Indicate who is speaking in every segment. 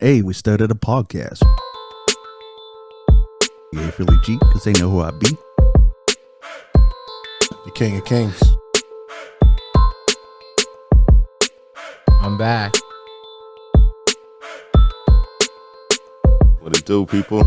Speaker 1: Hey, we started a podcast. Yeah, Philly G, because they know who I be.
Speaker 2: The King of Kings.
Speaker 3: I'm back.
Speaker 4: What it do, people?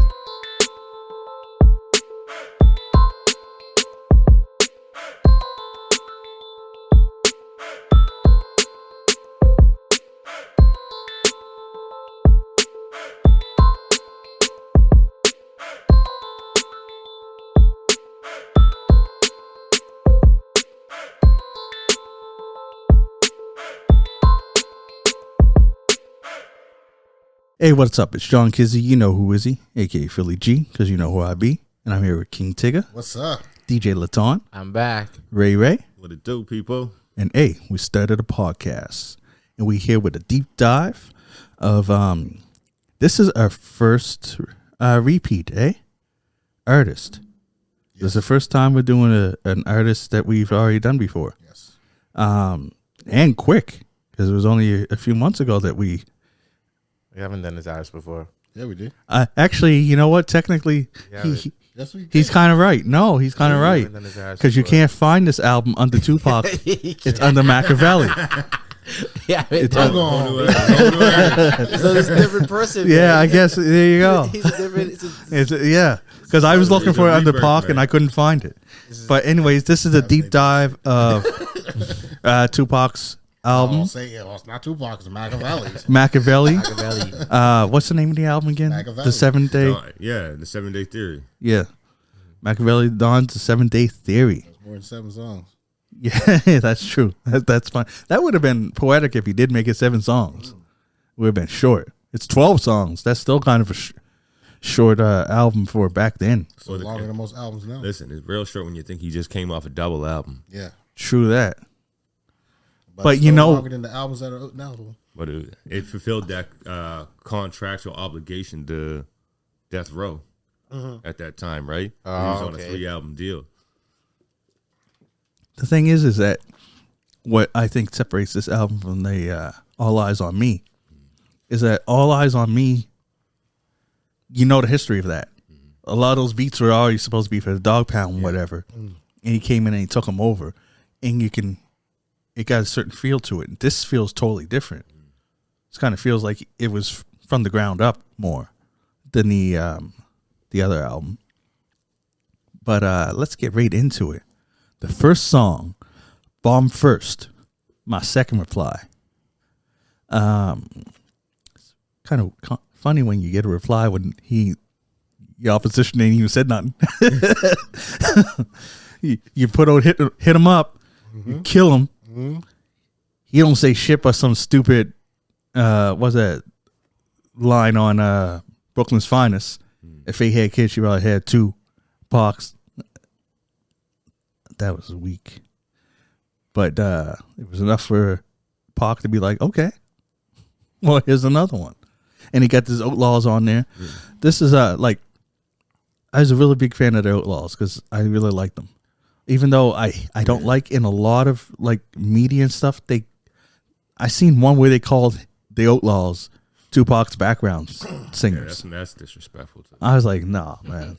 Speaker 1: Hey, what's up? It's John Kizzy. You know who is he, aka Philly G, because you know who I be. And I'm here with King Tigger,
Speaker 2: What's up?
Speaker 1: DJ Laton,
Speaker 3: I'm back.
Speaker 1: Ray Ray,
Speaker 4: What it do, people?
Speaker 1: and hey, we started a podcast. And we here with a deep dive of this is our first repeat, artist. This is the first time we're doing an artist that we've already done before.
Speaker 2: Yes.
Speaker 1: And quick, because it was only a few months ago that we
Speaker 3: haven't done this artist before.
Speaker 2: Yeah, we did.
Speaker 1: actually, you know what? Technically,
Speaker 2: Yes, we did.
Speaker 1: he's kind of right. No, he's kind of right. Because you can't find this album under Tupac. It's under Makaveli.
Speaker 3: Yeah,
Speaker 1: It's
Speaker 2: I'm
Speaker 1: under,
Speaker 2: going.
Speaker 3: so it's a different person.
Speaker 1: yeah,
Speaker 3: man.
Speaker 1: I guess there you go.
Speaker 3: He's a different.
Speaker 1: Yeah, because I was looking
Speaker 4: It's
Speaker 1: for it
Speaker 4: a
Speaker 1: under
Speaker 4: rebirth,
Speaker 1: Pac
Speaker 4: man.
Speaker 1: and I couldn't find it. But anyways, this is a deep dive of Tupac's album,
Speaker 2: I'll say it. Well, it's not Tupac. It's Makaveli's.
Speaker 1: Makaveli.
Speaker 3: Makaveli.
Speaker 1: What's the name of the album again?
Speaker 2: Makaveli.
Speaker 1: The 7 Day.
Speaker 4: Yeah, the 7 Day Theory.
Speaker 1: Yeah, Makaveli Don's The 7 Day Theory.
Speaker 2: It's more than 7 songs.
Speaker 1: Yeah, that's true. That's fine. That would have been poetic if he did make it 7 songs. It would have been short. It's 12 songs. That's still kind of a short album for back then.
Speaker 2: So longer than most albums now.
Speaker 4: Listen, it's real short when you think he just came off a double album.
Speaker 2: Yeah.
Speaker 1: True that. But
Speaker 2: still
Speaker 1: you know-
Speaker 2: longer than the albums that are out now. Though.
Speaker 4: But it fulfilled that contractual obligation to Death Row at that time, right? He was on a 3-album deal.
Speaker 1: The thing is that what I think separates this album from the All Eyes on Me is that All Eyes on Me, you know the history of that. A lot of those beats were already supposed to be for the Dog Pound, whatever. And he came in and he took them over. And it got a certain feel to it. This feels totally different. This kind of feels like it was from the ground up more than the other album. But let's get right into it. The first song, Bomb First, my second reply. It's kind of funny when you get a reply when the opposition ain't even said nothing. you put out hit him up, you kill him. He don't say shit but some stupid what's that line on Brooklyn's Finest. If they had kids, she probably had 2 Pacs. That was weak. But it was enough for Pac to be like, okay, well, here's another one. And he got his Outlaws on there. This is I was a really big fan of the Outlaws because I really like them. Even though I don't like in a lot of like media and stuff, I seen one where they called the Outlaws Tupac's background singers.
Speaker 4: Yeah, that's disrespectful.
Speaker 1: I was like, nah, man.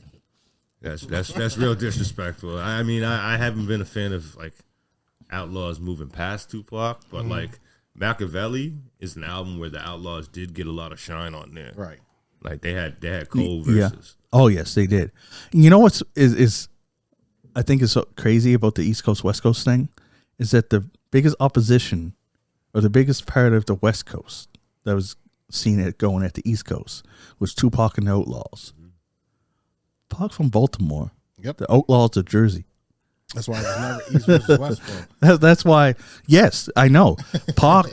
Speaker 4: That's real disrespectful. I mean, I haven't been a fan of like Outlaws moving past Tupac, but like Makaveli is an album where the Outlaws did get a lot of shine on there.
Speaker 2: Right.
Speaker 4: Like they had cold
Speaker 1: Yeah.
Speaker 4: verses.
Speaker 1: Oh yes, they did. You know what's is I think is so crazy about the East Coast West Coast thing is that the biggest opposition or the biggest part of the West Coast that was seen it going at the East Coast was Tupac and the Outlaws. Pac from Baltimore.
Speaker 2: Yep.
Speaker 1: The Outlaws of Jersey.
Speaker 2: That's why it's never East versus West. Bro.
Speaker 1: That's why. Yes, I know. Pac,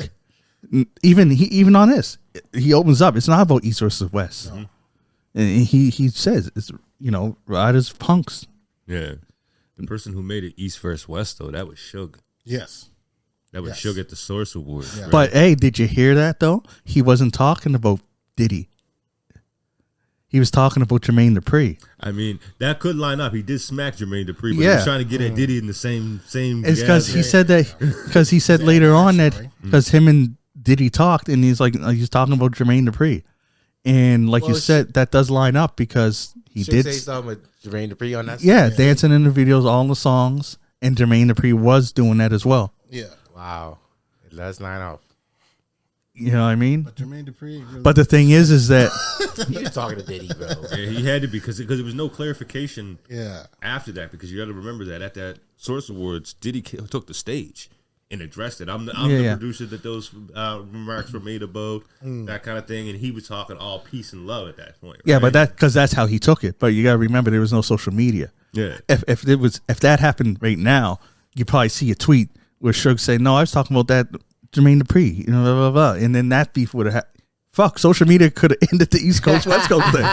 Speaker 1: even on this, he opens up. It's not about East versus West.
Speaker 2: No.
Speaker 1: And he says it's riders punks.
Speaker 4: Yeah. The person who made it East versus West, though, that was Suge.
Speaker 2: Yes.
Speaker 4: That was
Speaker 2: Yes.
Speaker 4: Suge at the Source Awards.
Speaker 2: Yeah.
Speaker 1: But hey, did you hear that though? He wasn't talking about Diddy. He was talking about Jermaine Dupri.
Speaker 4: I mean, that could line up. He did smack Jermaine Dupri, but he
Speaker 1: Yeah.
Speaker 4: was trying to get at Diddy in the same.
Speaker 1: It's because
Speaker 4: gas.
Speaker 1: he said that because he said later on that because him and Diddy talked and he's like he's talking about Jermaine Dupri, And like you said, that does line up because he did
Speaker 3: say something with Jermaine Dupri on that.
Speaker 1: Yeah, dancing in the videos, all in the songs, and Jermaine Dupri was doing that as well.
Speaker 2: Yeah.
Speaker 3: Wow. It does line up.
Speaker 1: You know what I mean?
Speaker 2: But Jermaine Dupri. Really
Speaker 1: But the thing is that
Speaker 3: He was talking to Diddy, bro.
Speaker 4: Yeah, he had to be because there was no clarification
Speaker 2: yeah.
Speaker 4: after that because you got to remember that at that Source Awards, Diddy took the stage and addressed it. I'm the producer that those remarks were made about, that kind of thing, and he was talking all peace and love at that point. Right?
Speaker 1: yeah, but that's how he took it. But you got to remember there was no social media.
Speaker 4: Yeah.
Speaker 1: If that happened right now, you probably see a tweet where Suge say, "No, I was talking about that Jermaine Dupri," you know, blah blah blah, and then that beef would have. Fuck, social media could have ended the East Coast West Coast thing.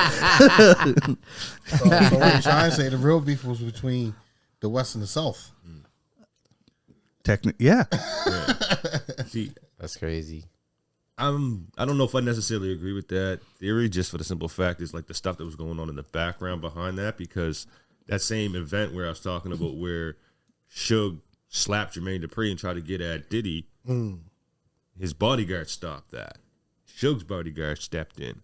Speaker 2: So what you're trying to say, the real beef was between the West and the South.
Speaker 1: Yeah.
Speaker 4: See,
Speaker 3: That's crazy.
Speaker 4: I don't know if I necessarily agree with that theory, just for the simple fact is like the stuff that was going on in the background behind that, because that same event where I was talking about where Suge slapped Jermaine Dupri and tried to get at Diddy, his bodyguard stopped that. Suge's bodyguard stepped in.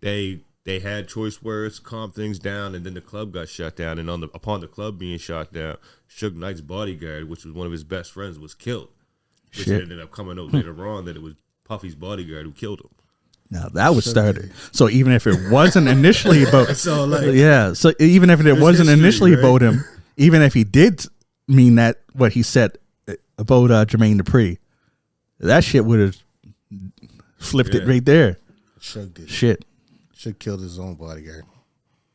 Speaker 4: They had choice words, calm things down, and then the club got shut down. And upon the club being shut down, Suge Knight's bodyguard, which was one of his best friends, was killed. Which ended up coming out later on that it was Puffy's bodyguard who killed him.
Speaker 1: Now that was started. So even if it wasn't initially about,
Speaker 4: So like,
Speaker 1: so even if it wasn't
Speaker 4: history,
Speaker 1: initially
Speaker 4: right?
Speaker 1: about him, even if he did mean that what he said about Jermaine Dupri, that shit would have flipped it right there.
Speaker 2: Suge did.
Speaker 1: Shit.
Speaker 2: Suge killed his own bodyguard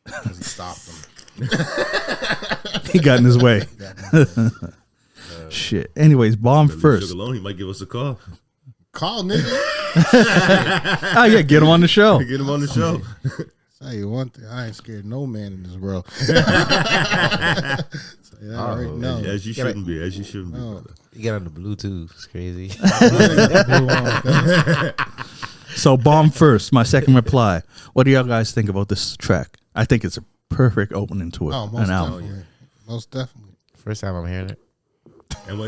Speaker 2: because he stopped him.
Speaker 1: He got in his way. Shit. Anyways, bomb
Speaker 4: Suge
Speaker 1: first.
Speaker 4: alone, he might give us a call.
Speaker 2: Call, nigga.
Speaker 1: Oh yeah, get him on the show.
Speaker 4: Get him on the show.
Speaker 2: Tell you one thing, I ain't scared no man in this world. So, yeah, I already know.
Speaker 4: As you shouldn't be. As you shouldn't be.
Speaker 2: No.
Speaker 3: You get on the Bluetooth. It's crazy.
Speaker 1: So bomb first. My second reply. What do y'all guys think about this track? I think it's a perfect opening to it.
Speaker 2: Oh, most
Speaker 1: an album.
Speaker 2: definitely. Most definitely.
Speaker 3: First time I'm hearing it.
Speaker 4: And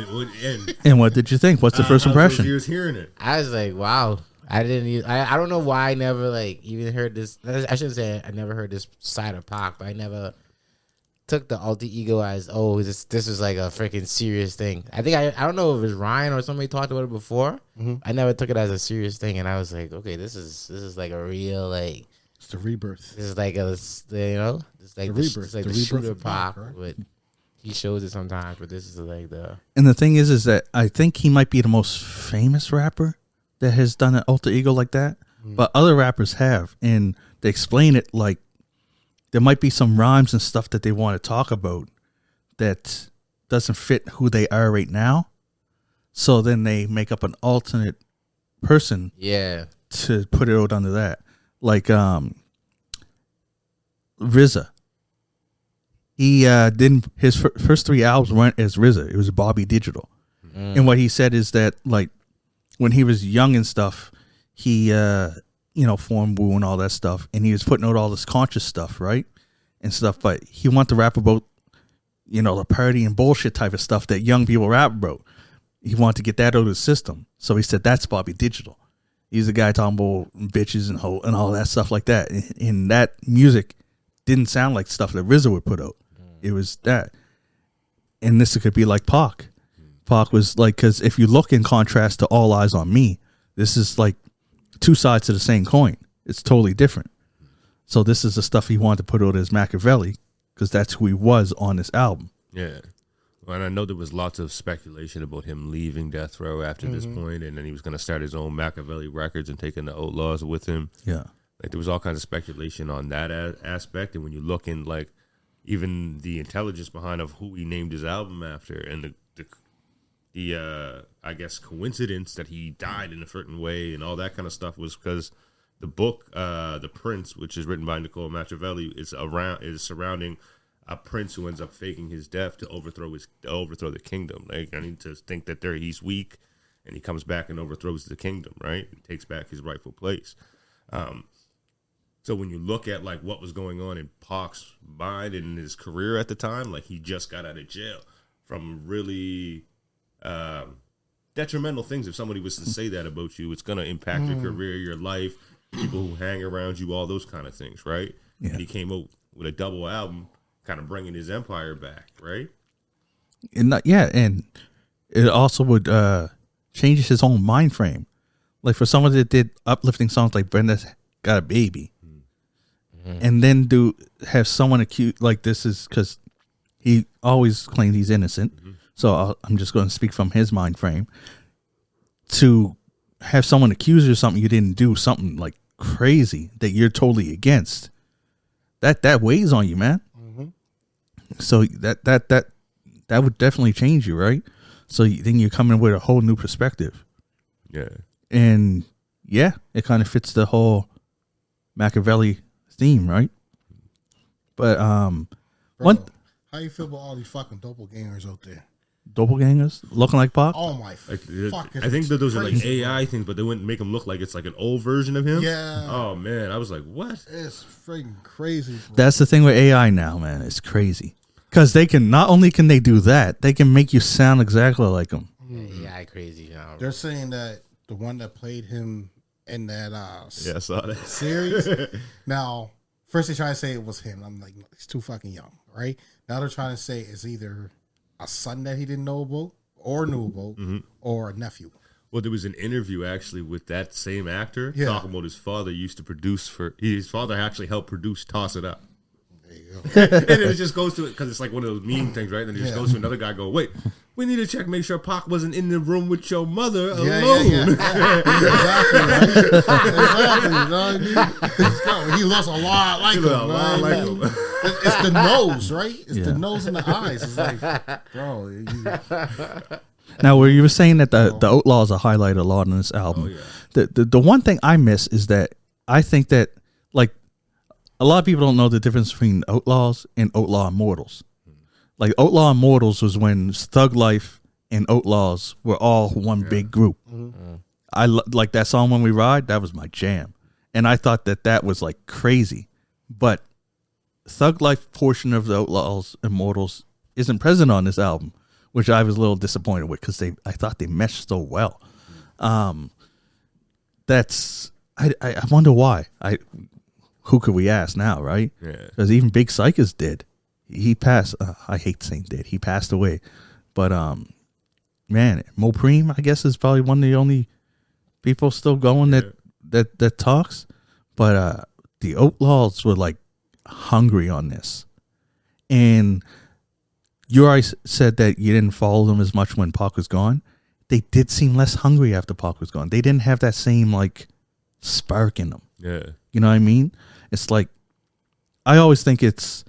Speaker 1: And what did you think? What's the first impression?
Speaker 4: He was hearing it.
Speaker 3: I was like, wow. I didn't even, I don't know why I never like even heard this. I shouldn't say I never heard this side of Pac, but I never took the alter ego as, oh, this is like a freaking serious thing. I think I don't know if it was Ryan or somebody talked about it before. I never took it as a serious thing, and I was like, okay, this is like a real like.
Speaker 2: It's the rebirth.
Speaker 3: This is like a, you know, it's like
Speaker 2: The
Speaker 3: the
Speaker 2: rebirth.
Speaker 3: it's like
Speaker 2: The
Speaker 3: the
Speaker 2: rebirth
Speaker 3: shooter
Speaker 2: of Pac,
Speaker 3: Pac,
Speaker 2: right?
Speaker 3: but he shows it sometimes. But this is like the
Speaker 1: And the thing is that I think he might be the most famous rapper that has done an alter ego like that. But other rappers have, and they explain it like there might be some rhymes and stuff that they want to talk about that doesn't fit who they are right now. So then they make up an alternate person
Speaker 3: yeah.
Speaker 1: to put it out under that. Like RZA. He didn't, his first three albums weren't as RZA. It was Bobby Digital. And what he said is that like when he was young and stuff, he formed Wu and all that stuff, and he was putting out all this conscious stuff, right? And stuff, but he wanted to rap about, the party and bullshit type of stuff that young people rap about. He wanted to get that out of the system. So he said that's Bobby Digital. He's the guy talking about bitches and and all that stuff like that. And that music didn't sound like stuff that RZA would put out. It was that. And this could be like Pac. Pac was like, because if you look in contrast to All Eyes on Me, this is like two sides to the same coin. It's totally different. So this is the stuff he wanted to put out as Makaveli, because that's who he was on this album.
Speaker 4: Yeah. Well, and I know there was lots of speculation about him leaving Death Row after this point, and then he was going to start his own Makaveli Records and taking the Outlaws with him.
Speaker 1: Yeah.
Speaker 4: Like there was all kinds of speculation on that aspect, and when you look in like even the intelligence behind of who he named his album after, and the I guess coincidence that he died in a certain way and all that kind of stuff was because the book The Prince, which is written by Nicole Machiavelli, is surrounding a prince who ends up faking his death to overthrow the kingdom. Like I need to think that he's weak, and he comes back and overthrows the kingdom, right? And takes back his rightful place. So when you look at like what was going on in Pac's mind and his career at the time, like he just got out of jail from really detrimental things. If somebody was to say that about you, it's going to impact your career, your life, people who hang around you, all those kind of things, right?
Speaker 1: Yeah.
Speaker 4: And he came out with a double album, kind of bringing his empire back, right?
Speaker 1: And and it also would change his own mind frame. Like for someone that did uplifting songs like Brenda's Got a Baby, and then have someone accused like this is because he always claimed he's innocent. So I'm just going to speak from his mind frame. To have someone accuse you of something you didn't do, something like crazy that you're totally against, that weighs on you, man. So that would definitely change you, right? So then you're coming with a whole new perspective.
Speaker 4: Yeah.
Speaker 1: And yeah, it kind of fits the whole Makaveli theme, right? But
Speaker 2: Bro, how you feel about all these fucking doppelgangers out there?
Speaker 1: doppelgangers looking like Pac.
Speaker 2: Oh my
Speaker 4: Like,
Speaker 2: fucking!
Speaker 4: I think that those are like
Speaker 2: crazy,
Speaker 4: AI things, but they wouldn't make him look like it's like an old version of him.
Speaker 2: Yeah.
Speaker 4: Oh man, I was like, what?
Speaker 2: It's freaking crazy. Bro.
Speaker 1: That's the thing with AI now, man. It's crazy because they can not only can they do that, they can make you sound exactly like them.
Speaker 3: Yeah, crazy.
Speaker 2: They're saying that the one that played him in that
Speaker 4: Yeah, I saw that.
Speaker 2: series. Now, first they try to say it was him. I'm like, he's too fucking young, right? Now they're trying to say it's either a son that he didn't know about, or knew about, or a nephew.
Speaker 4: Well, there was an interview actually with that same actor talking about his father used to produce his father actually helped produce Toss It Up.
Speaker 2: There you go.
Speaker 4: And it just goes to it because it's like one of those meme things, right? And it just goes to another guy, wait, we need to check, make sure Pac wasn't in the room with your mother alone.
Speaker 2: Exactly, right? Exactly. You know what I mean? He looks a lot like him. It's the nose, right? It's the nose and the eyes. It's like, bro.
Speaker 1: Now, where you were saying that the Outlaws are highlighted a lot on this album, the one thing I miss is that I think that like a lot of people don't know the difference between Outlaws and Outlaw Immortals. Like Outlaw Immortals was when Thug Life and Outlaws were all one big group. I like that song When We Ride. That was my jam, and I thought that was like crazy. But Thug Life portion of the Outlaws Immortals isn't present on this album, which I was a little disappointed with because I thought they meshed so well. That's I wonder why. Who could we ask now, right?
Speaker 4: Yeah.
Speaker 1: Because even Big Psychus did. He passed. I hate saying did. He passed away. But man, Mo Preem, I guess, is probably one of the only people still going that talks. But the Outlaws were like hungry on this, and you already said that you didn't follow them as much when Pac was gone. They did seem less hungry after Pac was gone. They didn't have that same like spark in them.
Speaker 4: Yeah.
Speaker 1: You know what I mean? It's like I always think it's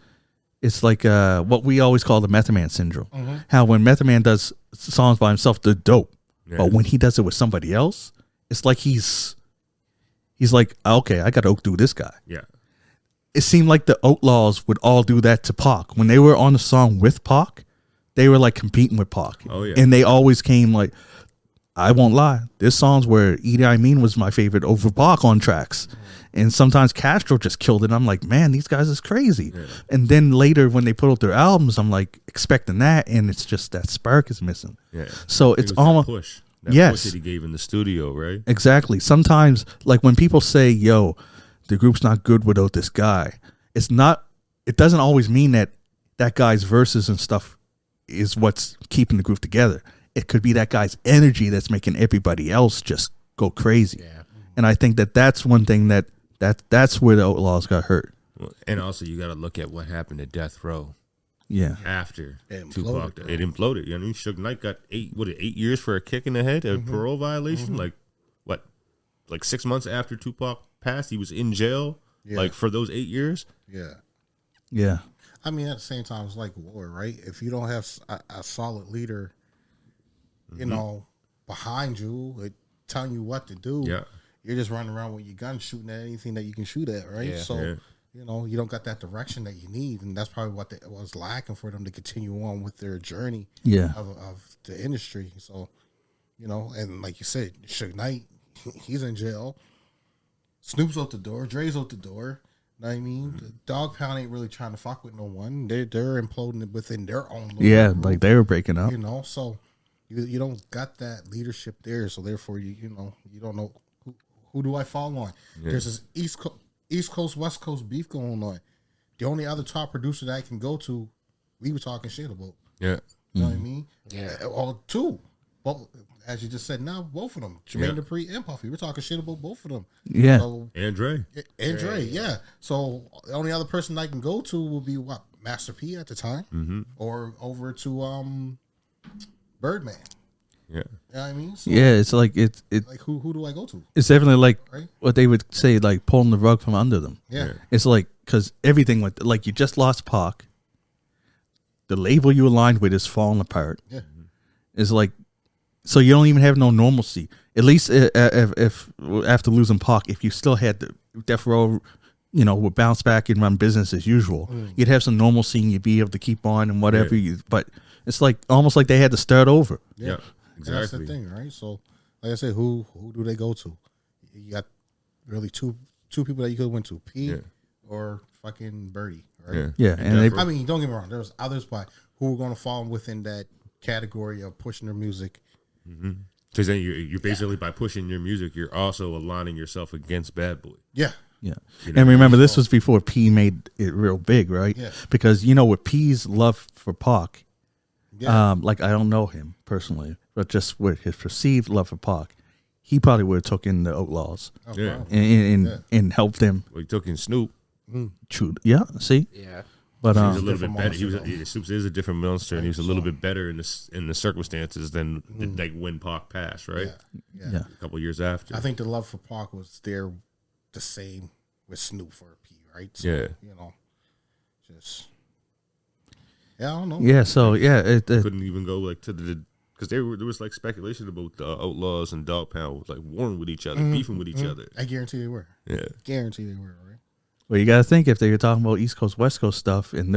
Speaker 1: like what we always call the Method Man syndrome. How when Method Man does songs by himself, they're dope. Yeah. But when he does it with somebody else, it's like he's like, okay, I got to outdo this guy.
Speaker 4: Yeah.
Speaker 1: It seemed like the Outlaws would all do that to Pac. When they were on the song with Pac, they were like competing with Pac.
Speaker 4: Oh, yeah.
Speaker 1: And they always came like, I won't lie, there's songs where Idi Amin was my favorite over Pac on tracks. And sometimes Castro just killed it. I'm like, man, these guys is crazy. Yeah. And then later when they put out their albums, I'm like expecting that, and it's just that spark is missing.
Speaker 4: Yeah.
Speaker 1: So it's almost
Speaker 4: push. That push that he gave in the studio, right?
Speaker 1: Exactly. Sometimes, like when people say, yo, the group's not good without this guy, it doesn't always mean that guy's verses and stuff is what's keeping the group together. It could be that guy's energy that's making everybody else just go crazy. Yeah. And I think that's one thing that's where the Outlaws got hurt.
Speaker 4: And also you got to look at what happened to Death Row.
Speaker 1: Yeah.
Speaker 4: After Tupac, it imploded. You know, Suge Knight got 8 years for a kick in the head, a parole violation. Like what? Like 6 months after Tupac passed, he was in jail. Yeah. Like for those 8 years.
Speaker 2: Yeah.
Speaker 1: Yeah.
Speaker 2: I mean, at the same time, it's like war, right? If you don't have a solid leader, you know, behind you, telling you what to do, you're just running around with your gun shooting at anything that you can shoot at, right?
Speaker 3: Yeah.
Speaker 2: So, you know, you don't got that direction that you need, and that's probably what was lacking for them to continue on with their journey of the industry. So, you know, and like you said, Suge Knight, he's in jail. Snoop's out the door. Dre's out the door. Know what I mean? The Dog Pound ain't really trying to fuck with no one. They're imploding within their own group,
Speaker 1: like they were breaking up.
Speaker 2: You know, so you don't got that leadership there. So therefore, you know, you don't know Who do I fall on?
Speaker 4: Yeah.
Speaker 2: There's this East Coast, West Coast beef going on. The only other top producer that I can go to, we were talking shit about.
Speaker 4: Yeah.
Speaker 2: You know what I mean?
Speaker 3: Yeah.
Speaker 2: Or two. Well, as you just said, now both of them, Jermaine Dupri and Puffy, we're talking shit about both of them.
Speaker 1: Yeah.
Speaker 2: So,
Speaker 4: And Dre.
Speaker 2: yeah. So the only other person I can go to will be what, Master P at the time, or over to Birdman.
Speaker 4: Yeah.
Speaker 2: You know what I mean? So,
Speaker 1: Yeah, it's like it's
Speaker 2: like who do I go to?
Speaker 1: it's definitely like
Speaker 2: Right?
Speaker 1: what they would say, like pulling the rug from under them.
Speaker 2: Yeah.
Speaker 1: It's like because everything went like you just lost Pac. The label you aligned with is falling apart.
Speaker 2: Yeah.
Speaker 1: It's like so you don't even have no normalcy. At least if after losing Pac, if you still had the Death Row, would bounce back and run business as usual, you'd have some normalcy and you'd be able to keep on and whatever. But it's like almost like they had to start over.
Speaker 4: Yeah.
Speaker 2: And that's the thing, right? So, like I said, who do they go to? You got really two people that you could went to, P or fucking Birdie, right?
Speaker 1: Yeah, and
Speaker 2: I mean, don't get me wrong. There was others, but who were going to fall within that category of pushing their music.
Speaker 4: Because then you're basically by pushing your music, you're also aligning yourself against Bad Boy.
Speaker 2: Yeah.
Speaker 1: Yeah. And remember, this was before P made it real big, right?
Speaker 2: Yeah.
Speaker 1: Because, with P's love for Pac,
Speaker 2: Yeah.
Speaker 1: like I don't know him personally, but just with his perceived love for Pac, he probably would have took in the Outlaws
Speaker 4: Yeah.
Speaker 1: and helped them.
Speaker 4: Well, he took in Snoop.
Speaker 1: True. Yeah. See?
Speaker 3: Yeah.
Speaker 1: But
Speaker 4: He was a little
Speaker 2: different
Speaker 4: bit better.
Speaker 2: monster,
Speaker 4: Snoop is a different monster, and he was a little bit better in the circumstances than like when Pac passed, right?
Speaker 1: Yeah.
Speaker 4: A couple years after.
Speaker 2: I think the love for Pac was there the same with Snoop for P, right? So,
Speaker 4: Yeah.
Speaker 2: Just I don't know.
Speaker 1: Yeah. So it
Speaker 4: couldn't even go like to the because there was like speculation about the Outlaws and Dog Pound like warring with each other, beefing with each other.
Speaker 2: I guarantee they were.
Speaker 4: Yeah.
Speaker 2: Guarantee they were, right?
Speaker 1: well, you got to think if they were talking about East Coast, West Coast stuff, and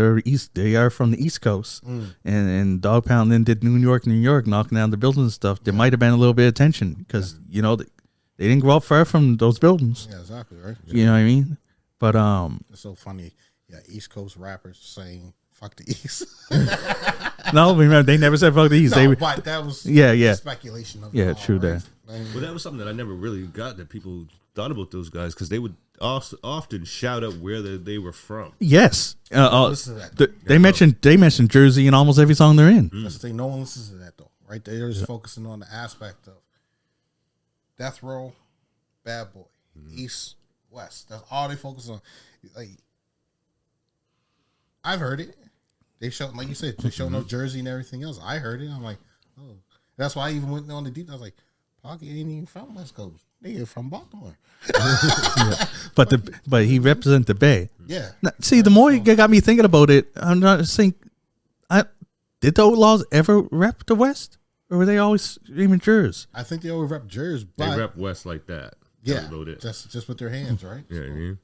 Speaker 1: they are from the East Coast, and Dog Pound then did New York, knocking down the buildings and stuff. There might have been a little bit of tension because they didn't grow up far from those buildings.
Speaker 2: Yeah, exactly, right?
Speaker 1: You know what I mean? But
Speaker 2: It's so funny. Yeah, East Coast rappers saying "fuck the East."
Speaker 1: no, remember they never said fuck the East.
Speaker 2: No, but that was speculation of it all,
Speaker 1: true
Speaker 2: right?
Speaker 1: that.
Speaker 4: Well, that was something that I never really got that people thought about those guys because they would also often shout out where they were from.
Speaker 1: Yes,
Speaker 2: Listen to that.
Speaker 1: they mentioned Jersey in almost every song they're in.
Speaker 2: That's the thing. No one listens to that though, right? They're just focusing on the aspect of Death Row, Bad Boy, East, West. That's all they focus on. Like, I've heard it. They show, like you said, they show no Jersey and everything else. I heard it. I'm like, oh, that's why I even went on the deep. I was like, Pocky ain't even from West Coast. They from Baltimore.
Speaker 1: But he represents the Bay.
Speaker 2: Yeah.
Speaker 1: Now, see, the more you got me thinking about it, I'm not think. Did the Outlaws ever rep the West, or were they always even Jersey?
Speaker 2: I think they always rep Jersey, but
Speaker 4: They rep West like that.
Speaker 2: yeah,
Speaker 4: About it.
Speaker 2: just with their hands, right?
Speaker 4: Yeah, I mean.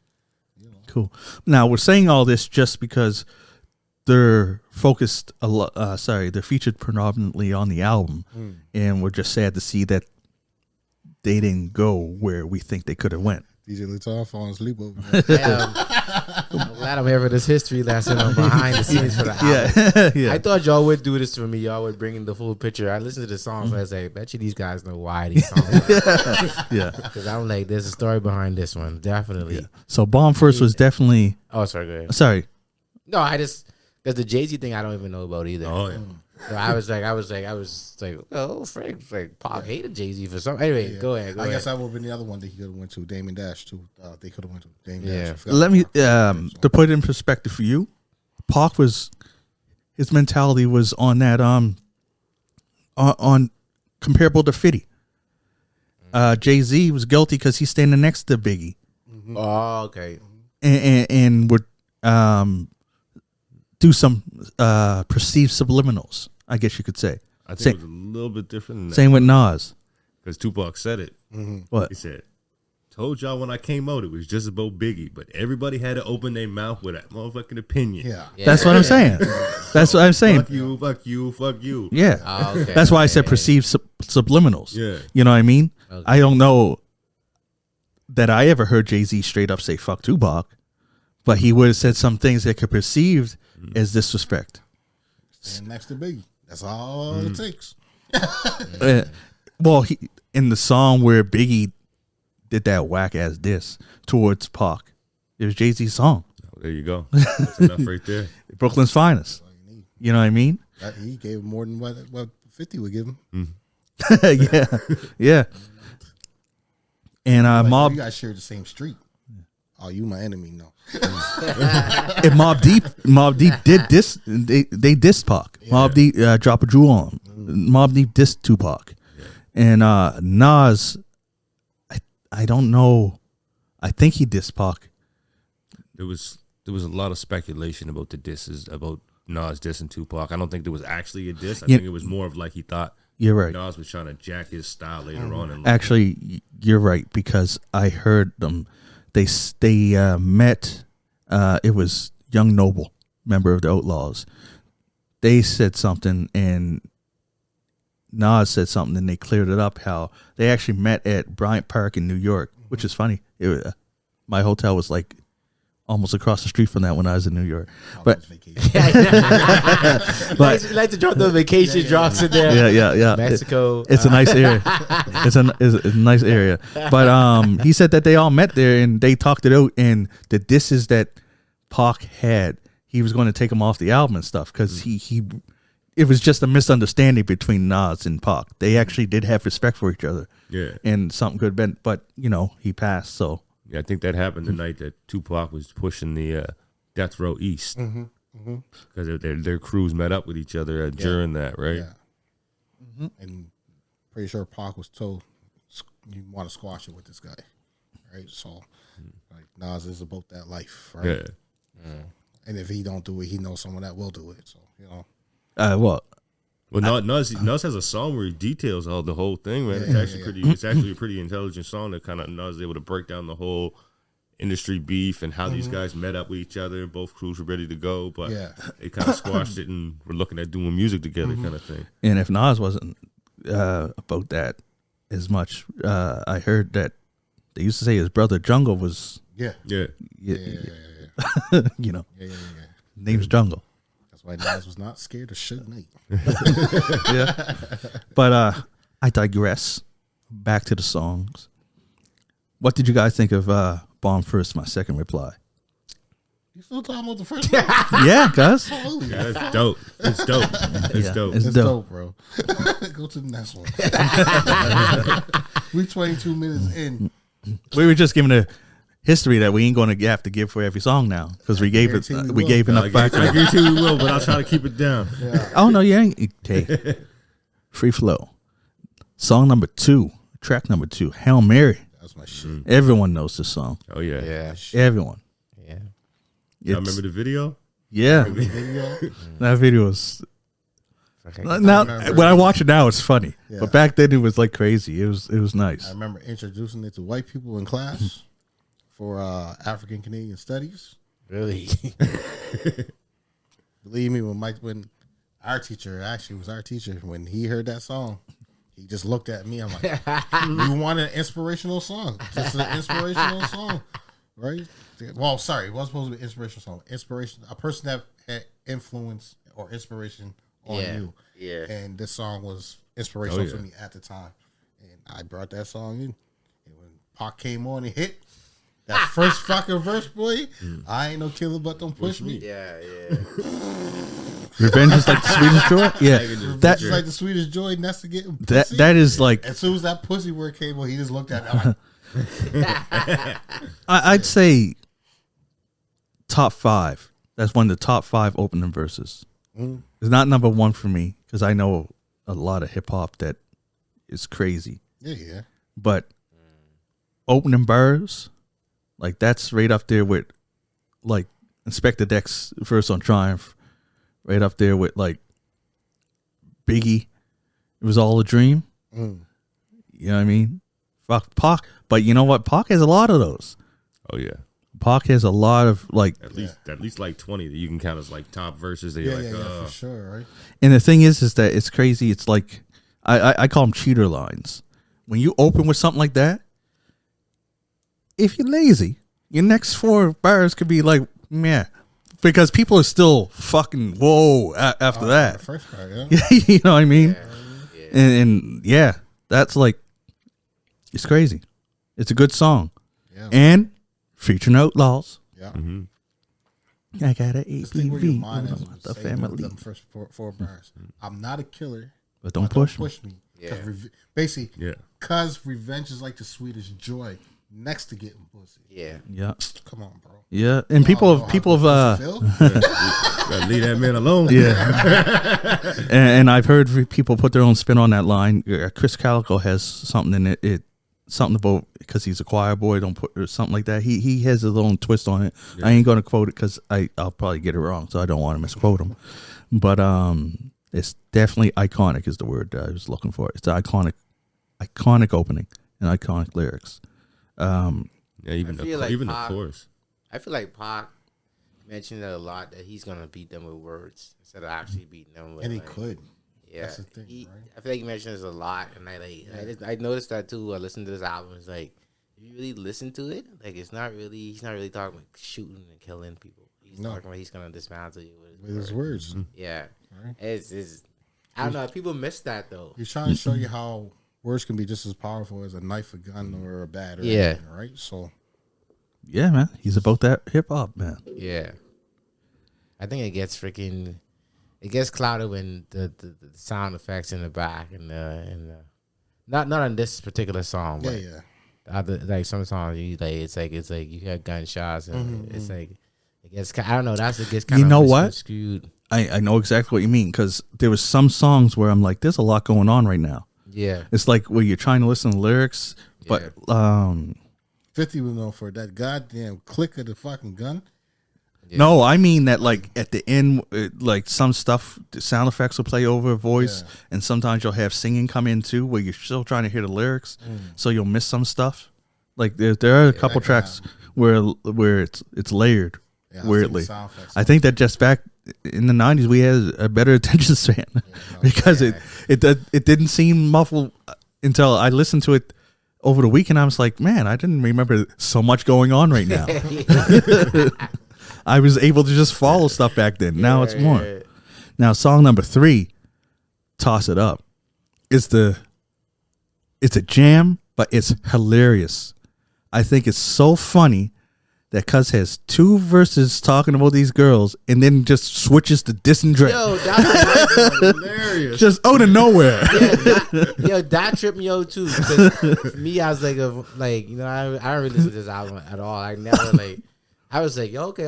Speaker 1: Cool. Now we're saying all this just because they're focused a lot. They're featured predominantly on the album, and we're just sad to see that they didn't go where we think they could have went.
Speaker 2: DJ Lutar falling asleep over
Speaker 3: I'm glad I'm here for this history lesson on behind the scenes for the album.
Speaker 1: Yeah.
Speaker 3: I thought y'all would do this for me. Y'all would bring in the full picture. I listened to the songs and I say, bet you these guys know why these songs.
Speaker 1: Yeah.
Speaker 3: Because I'm like, there's a story behind this one. Definitely.
Speaker 1: Yeah. So Bomb First was definitely.
Speaker 3: Oh, sorry, go ahead.
Speaker 1: Sorry.
Speaker 3: No, there's the Jay-Z thing I don't even know about either.
Speaker 4: Oh, yeah.
Speaker 3: So I was like, oh, Frank, like Pac hated Jay-Z for something. Anyway, go ahead.
Speaker 2: I guess that would have been the other one that he could have went to. Damon Dash too. They could have went to Damon
Speaker 3: Yeah.
Speaker 2: Dash. I forgot
Speaker 1: Let me
Speaker 2: about that.
Speaker 1: to put it in perspective for you. Pac was his mentality was on that on comparable to 50. Jay-Z was guilty because he's standing next to Biggie.
Speaker 3: Oh, okay.
Speaker 1: And would do some perceived subliminals, I guess you could say.
Speaker 4: I think it was a little bit different than that.
Speaker 1: Same with Nas.
Speaker 4: Because Tupac said it.
Speaker 1: What?
Speaker 4: He said, told y'all when I came out it was just about Biggie, but everybody had to open their mouth with that motherfucking opinion.
Speaker 2: Yeah.
Speaker 1: That's what I'm saying. That's what I'm saying.
Speaker 4: Fuck you, fuck you, fuck you.
Speaker 1: Yeah.
Speaker 3: Oh, okay.
Speaker 1: That's why I said perceived subliminals.
Speaker 4: Yeah.
Speaker 1: You know what I mean?
Speaker 3: Okay.
Speaker 1: I don't know that I ever heard Jay-Z straight up say fuck Tupac, but he would have said some things that could be perceived as disrespect.
Speaker 2: And next to Biggie. That's all it takes.
Speaker 1: Well, in the song where Biggie did that whack ass diss towards Pac. It was Jay-Z's song.
Speaker 4: Oh, there you go. That's enough right there.
Speaker 1: Brooklyn's finest. You know what I mean?
Speaker 2: He gave him more than what 50 would give him.
Speaker 1: yeah. And Mob,
Speaker 2: you guys share the same street. Oh, you my enemy? No.
Speaker 1: and Mob Deep did this. They dissed Pac. Yeah. Mob Deep drop a jewel on him. Mob Deep dissed Tupac, and Nas. I don't know. I think he dissed Pac.
Speaker 4: There was a lot of speculation about the disses, about Nas dissing Tupac. I don't think there was actually a diss. I think it was more of like he thought
Speaker 1: you're right.
Speaker 4: Nas was trying to jack his style later on. In life.
Speaker 1: Actually, you're right, because I heard them. They met. It was Young Noble, member of the Outlaws. They said something, and Nas said something, and they cleared it up. How they actually met at Bryant Park in New York, which is funny. My hotel was like almost across the street from that when I was in New York. But
Speaker 3: like to drop the vacation drops in there.
Speaker 1: Yeah.
Speaker 3: Mexico.
Speaker 1: It's a nice area. It's a nice area. But he said that they all met there and they talked it out, and the disses that Pac had, he was going to take them off the album and stuff, because it was just a misunderstanding between Nas and Pac. They actually did have respect for each other. Yeah. And something could have been, but he passed, so.
Speaker 4: Yeah, I think that happened the night that Tupac was pushing the Death Row East, because their crews met up with each other during that, right?
Speaker 2: Yeah, and pretty sure Pac was told you want to squash it with this guy, right? So, like, Nas is about that life, right? Yeah. And if he don't do it, he knows someone that will do it. So
Speaker 1: Well,
Speaker 4: Nas has a song where he details the whole thing, man. It's actually a pretty intelligent song that kind of Nas is able to break down the whole industry beef and how these guys met up with each other and both crews were ready to go, but they kind of squashed it and were looking at doing music together, kind of thing.
Speaker 1: And if Nas wasn't about that as much, I heard that they used to say his brother Jungle was name's Jungle.
Speaker 2: Why Nas was not scared of Suge Knight.
Speaker 1: Yeah. But I digress. Back to the songs. What did you guys think of Bomb First, my second reply?
Speaker 2: You still talking about the first one?
Speaker 1: Yeah, guys.
Speaker 4: Yeah, that's dope. It's dope.
Speaker 1: It's dope,
Speaker 2: bro. Go to the next one. We're 22 minutes in.
Speaker 1: We were just giving a history that we ain't going to have to give for every song now, because we gave enough back.
Speaker 4: I guarantee we will, but I'll try to keep it down.
Speaker 1: Yeah. Oh no, you ain't. Okay. Free Flow. Song number 2, track number 2, Hail Mary.
Speaker 2: That's my shit.
Speaker 1: Everyone knows this song.
Speaker 4: Oh yeah.
Speaker 1: Everyone.
Speaker 3: Yeah.
Speaker 4: Y'all remember the video?
Speaker 1: Yeah. That video was. Now when I watch it now, it's funny, but back then it was like crazy. It was nice.
Speaker 2: I remember introducing it to white people in class. For African Canadian Studies.
Speaker 3: Really?
Speaker 2: Believe me, when our teacher, when he heard that song, he just looked at me. I'm like, you want an inspirational song? This is an inspirational song, right? Well, sorry, it wasn't supposed to be an inspirational song. A person that had influence or inspiration on you. Yeah. And this song was inspirational to me at the time. And I brought that song in. And when Pac came on and hit, that first fucking verse, boy. I ain't no killer, but don't push me.
Speaker 3: Yeah.
Speaker 1: Revenge is like the sweetest joy. Yeah,
Speaker 2: Revenge is like the sweetest joy. Next to getting pussy.
Speaker 1: That is like.
Speaker 2: As soon as that pussy word came on, he just looked at me. Like,
Speaker 1: I'd say top 5. That's one of the top 5 opening verses. It's not number 1 for me, because I know a lot of hip hop that is crazy.
Speaker 2: Yeah.
Speaker 1: But opening bars. Like, that's right up there with, like, Inspector Deck's verse on Triumph. Right up there with, like, Biggie. It was all a dream. You know what I mean? Fuck Pac. But you know what? Pac has a lot of those.
Speaker 4: Oh, yeah.
Speaker 1: Pac has a lot of, like...
Speaker 4: At least like 20 that you can count as, like, top verses. That
Speaker 2: for sure, right?
Speaker 1: And the thing is that it's crazy. It's like... I call them cheater lines. When you open with something like that, if you're lazy, your next 4 bars could be like, meh. Because people are still fucking whoa after that.
Speaker 2: The first part, yeah.
Speaker 1: You know what I mean? Yeah. And that's like, it's crazy. It's a good song.
Speaker 2: Yeah.
Speaker 1: And featuring Outlaws.
Speaker 2: Yeah.
Speaker 1: I got an
Speaker 2: Just think where your
Speaker 1: ABV.
Speaker 2: mind is
Speaker 1: with the
Speaker 2: with saying
Speaker 1: family.
Speaker 2: them first four bars. I'm not a killer,
Speaker 1: But don't push me.
Speaker 2: me.
Speaker 3: Yeah.
Speaker 2: Basically, because revenge is like the sweetest joy next to getting pussy.
Speaker 3: Yeah.
Speaker 1: Yeah.
Speaker 2: Come on, bro.
Speaker 1: Yeah. And people have
Speaker 4: Gotta leave that man alone.
Speaker 1: Yeah. and I've heard people put their own spin on that line. Chris Calico has something in it. Something about because he's a choir boy, don't put or something like that. He has his own twist on it. Yeah. I ain't gonna quote it because I'll probably get it wrong, so I don't want to misquote him. But it's definitely iconic is the word I was looking for. It's an iconic opening and iconic lyrics.
Speaker 4: Even the chorus.
Speaker 3: I feel like Pac mentioned it a lot that he's gonna beat them with words instead of actually beating them with.
Speaker 2: And he could.
Speaker 3: Yeah,
Speaker 2: that's the thing, right?
Speaker 3: I feel like he mentions a lot, and I noticed that too. I listened to this album. It's like if you really listen to it, like he's not really talking like shooting and killing people. He's talking about he's gonna dismantle you with his words. Yeah, right. It's I don't know. People miss that though.
Speaker 2: He's trying to show you how words can be just as powerful as a knife, a gun, or a bat. Or anything, right. So,
Speaker 1: yeah, man, he's about that hip hop, man.
Speaker 3: Yeah, I think it gets clouded when the sound effects in the back and not on this particular song, but other, like some songs you like it's like you hear gunshots and it's like it gets I don't know it gets kind of misconstrued.
Speaker 1: I know exactly what you mean because there was some songs where I'm like there's a lot going on right now.
Speaker 3: Yeah,
Speaker 1: it's like where you're trying to listen to lyrics, but
Speaker 2: 50 was known for that goddamn click of the fucking gun.
Speaker 1: Yeah. No, I mean that like at the end, like some stuff, the sound effects will play over a voice, and sometimes you'll have singing come in too, where you're still trying to hear the lyrics, so you'll miss some stuff. Like there are a couple tracks where it's layered weirdly. I think that just back in the 90s we had a better attention span because it didn't seem muffled until I listened to it over the weekend. I was like, man, I didn't remember so much going on right now. I was able to just follow stuff back then. Now it's more. Yeah. Now song number 3, Toss It Up. It's a jam, but it's hilarious. I think it's so funny that Cuz has 2 verses talking about these girls and then just switches to dissing Drake.
Speaker 3: Yo, that's
Speaker 1: hilarious. Just out of nowhere.
Speaker 3: That tripped me out too. For me, I was like, you know, I don't really listen to this album at all. I never like. I was like, okay,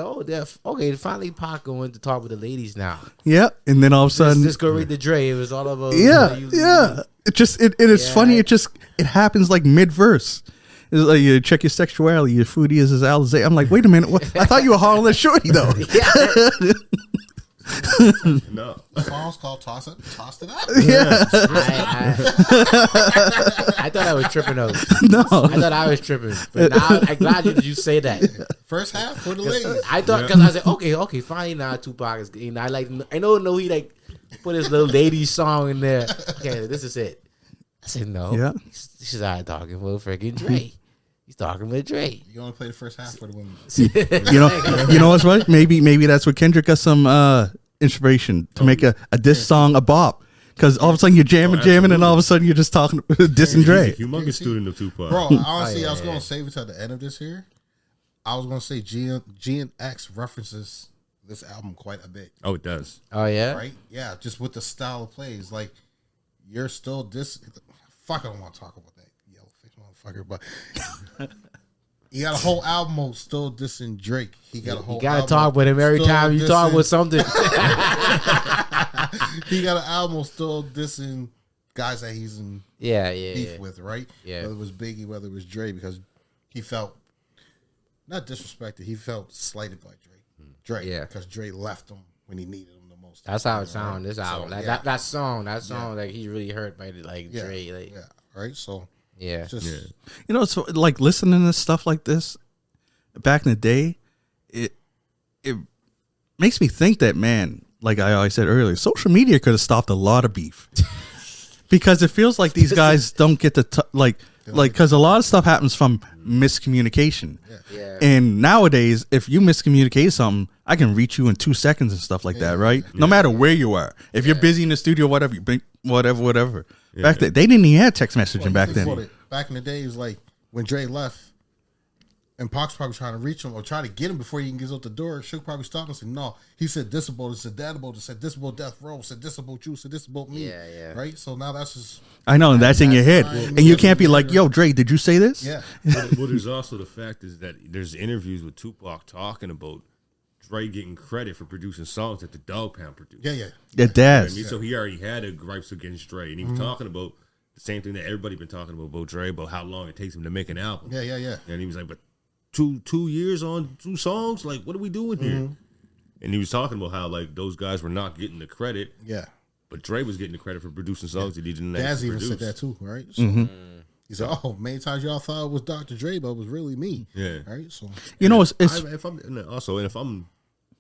Speaker 3: finally Pac going to talk with the ladies now.
Speaker 1: Yeah, and then all of a sudden,
Speaker 3: just go read the Dre. It was all about
Speaker 1: It is funny. It happens like mid verse. It's like you check your sexuality. Your foodie is as Alizé. I'm like, wait a minute. I thought you were harmless shorty though.
Speaker 2: No, the song's called "Toss It Up."
Speaker 1: Yeah,
Speaker 3: I thought I was tripping out.
Speaker 1: No,
Speaker 3: I thought I was tripping. But now I'm glad you say that.
Speaker 2: First half for the ladies.
Speaker 3: I thought because I said, okay, fine. Now Tupac is. You know, I know he like put his little lady song in there. Okay, this is it. I said no.
Speaker 1: Yeah,
Speaker 3: she's not talking with freaking Dre. He's talking with Dre.
Speaker 2: You only play the first half for the women.
Speaker 1: you know what's right? Maybe that's where Kendrick got some inspiration to make a diss song a bop. Because all of a sudden you're jamming, and all of a sudden you're just talking dissing Dre.
Speaker 4: He's a humongous student of Tupac.
Speaker 2: Bro, honestly, I was going to save it till the end of this here. I was going to say G and X references this album quite a bit.
Speaker 4: Oh, it does.
Speaker 3: Oh, yeah?
Speaker 2: Right? Yeah, just with the style of plays. Like, you're still fuck, I don't want to talk about that yellow face motherfucker, but he got a whole album still dissing Drake. He got a whole.
Speaker 3: You gotta talk with him every time you talk with something.
Speaker 2: He got an album still dissing guys that he's in beef with, right?
Speaker 3: Yeah.
Speaker 2: Whether it was Biggie, whether it was Dre, because he felt not disrespected. He felt slighted by Dre. Yeah, because Dre left him when he needed him the most.
Speaker 3: That's how it sounded. This album, so, like that song, like he really hurt by Dre. Like,
Speaker 2: right. So
Speaker 3: you
Speaker 1: know, it's like listening to stuff like this back in the day. It makes me think that, man, like I said earlier, social media could have stopped a lot of beef because it feels like these guys don't get to like because a lot of stuff happens from miscommunication.
Speaker 3: Yeah.
Speaker 1: And nowadays, if you miscommunicate something, I can reach you in 2 seconds and stuff like that, right? No matter where you are. If you're busy in the studio, whatever.
Speaker 2: Yeah.
Speaker 1: Back then, they didn't even have text messaging back then.
Speaker 2: Back in the day, it was like when Dre left, and Pac's probably trying to reach him or try to get him before he can get out the door, Suge probably stopped and said, no. He said this about it, said that about it, said this about Death Row, said this about you, said this about me.
Speaker 3: Yeah.
Speaker 2: Right? So now that's just...
Speaker 1: I know, and that's in your head. And you can't be like, yo, Dre, did you say this?
Speaker 2: Yeah.
Speaker 4: Well, there's also the fact is that there's interviews with Tupac talking about Dre getting credit for producing songs that the Dog Pound produced.
Speaker 2: Yeah.
Speaker 1: It does.
Speaker 4: You know what I mean? So he already had a gripes against Dre, and he was talking about the same thing that everybody been talking about Dre, about how long it takes him to make an album.
Speaker 2: Yeah.
Speaker 4: And he was like, but 2 years on 2 songs? Like, what are we doing here? And he was talking about how, like, those guys were not getting the credit.
Speaker 2: Yeah.
Speaker 4: But Dre was getting the credit for producing songs that he didn't
Speaker 2: Daz
Speaker 4: actually
Speaker 2: even
Speaker 4: produce.
Speaker 2: said that too, right? So he said, oh, many times y'all thought it was Dr. Dre, but it was really me.
Speaker 4: Yeah.
Speaker 2: Right? So
Speaker 1: You know, it's
Speaker 4: if I'm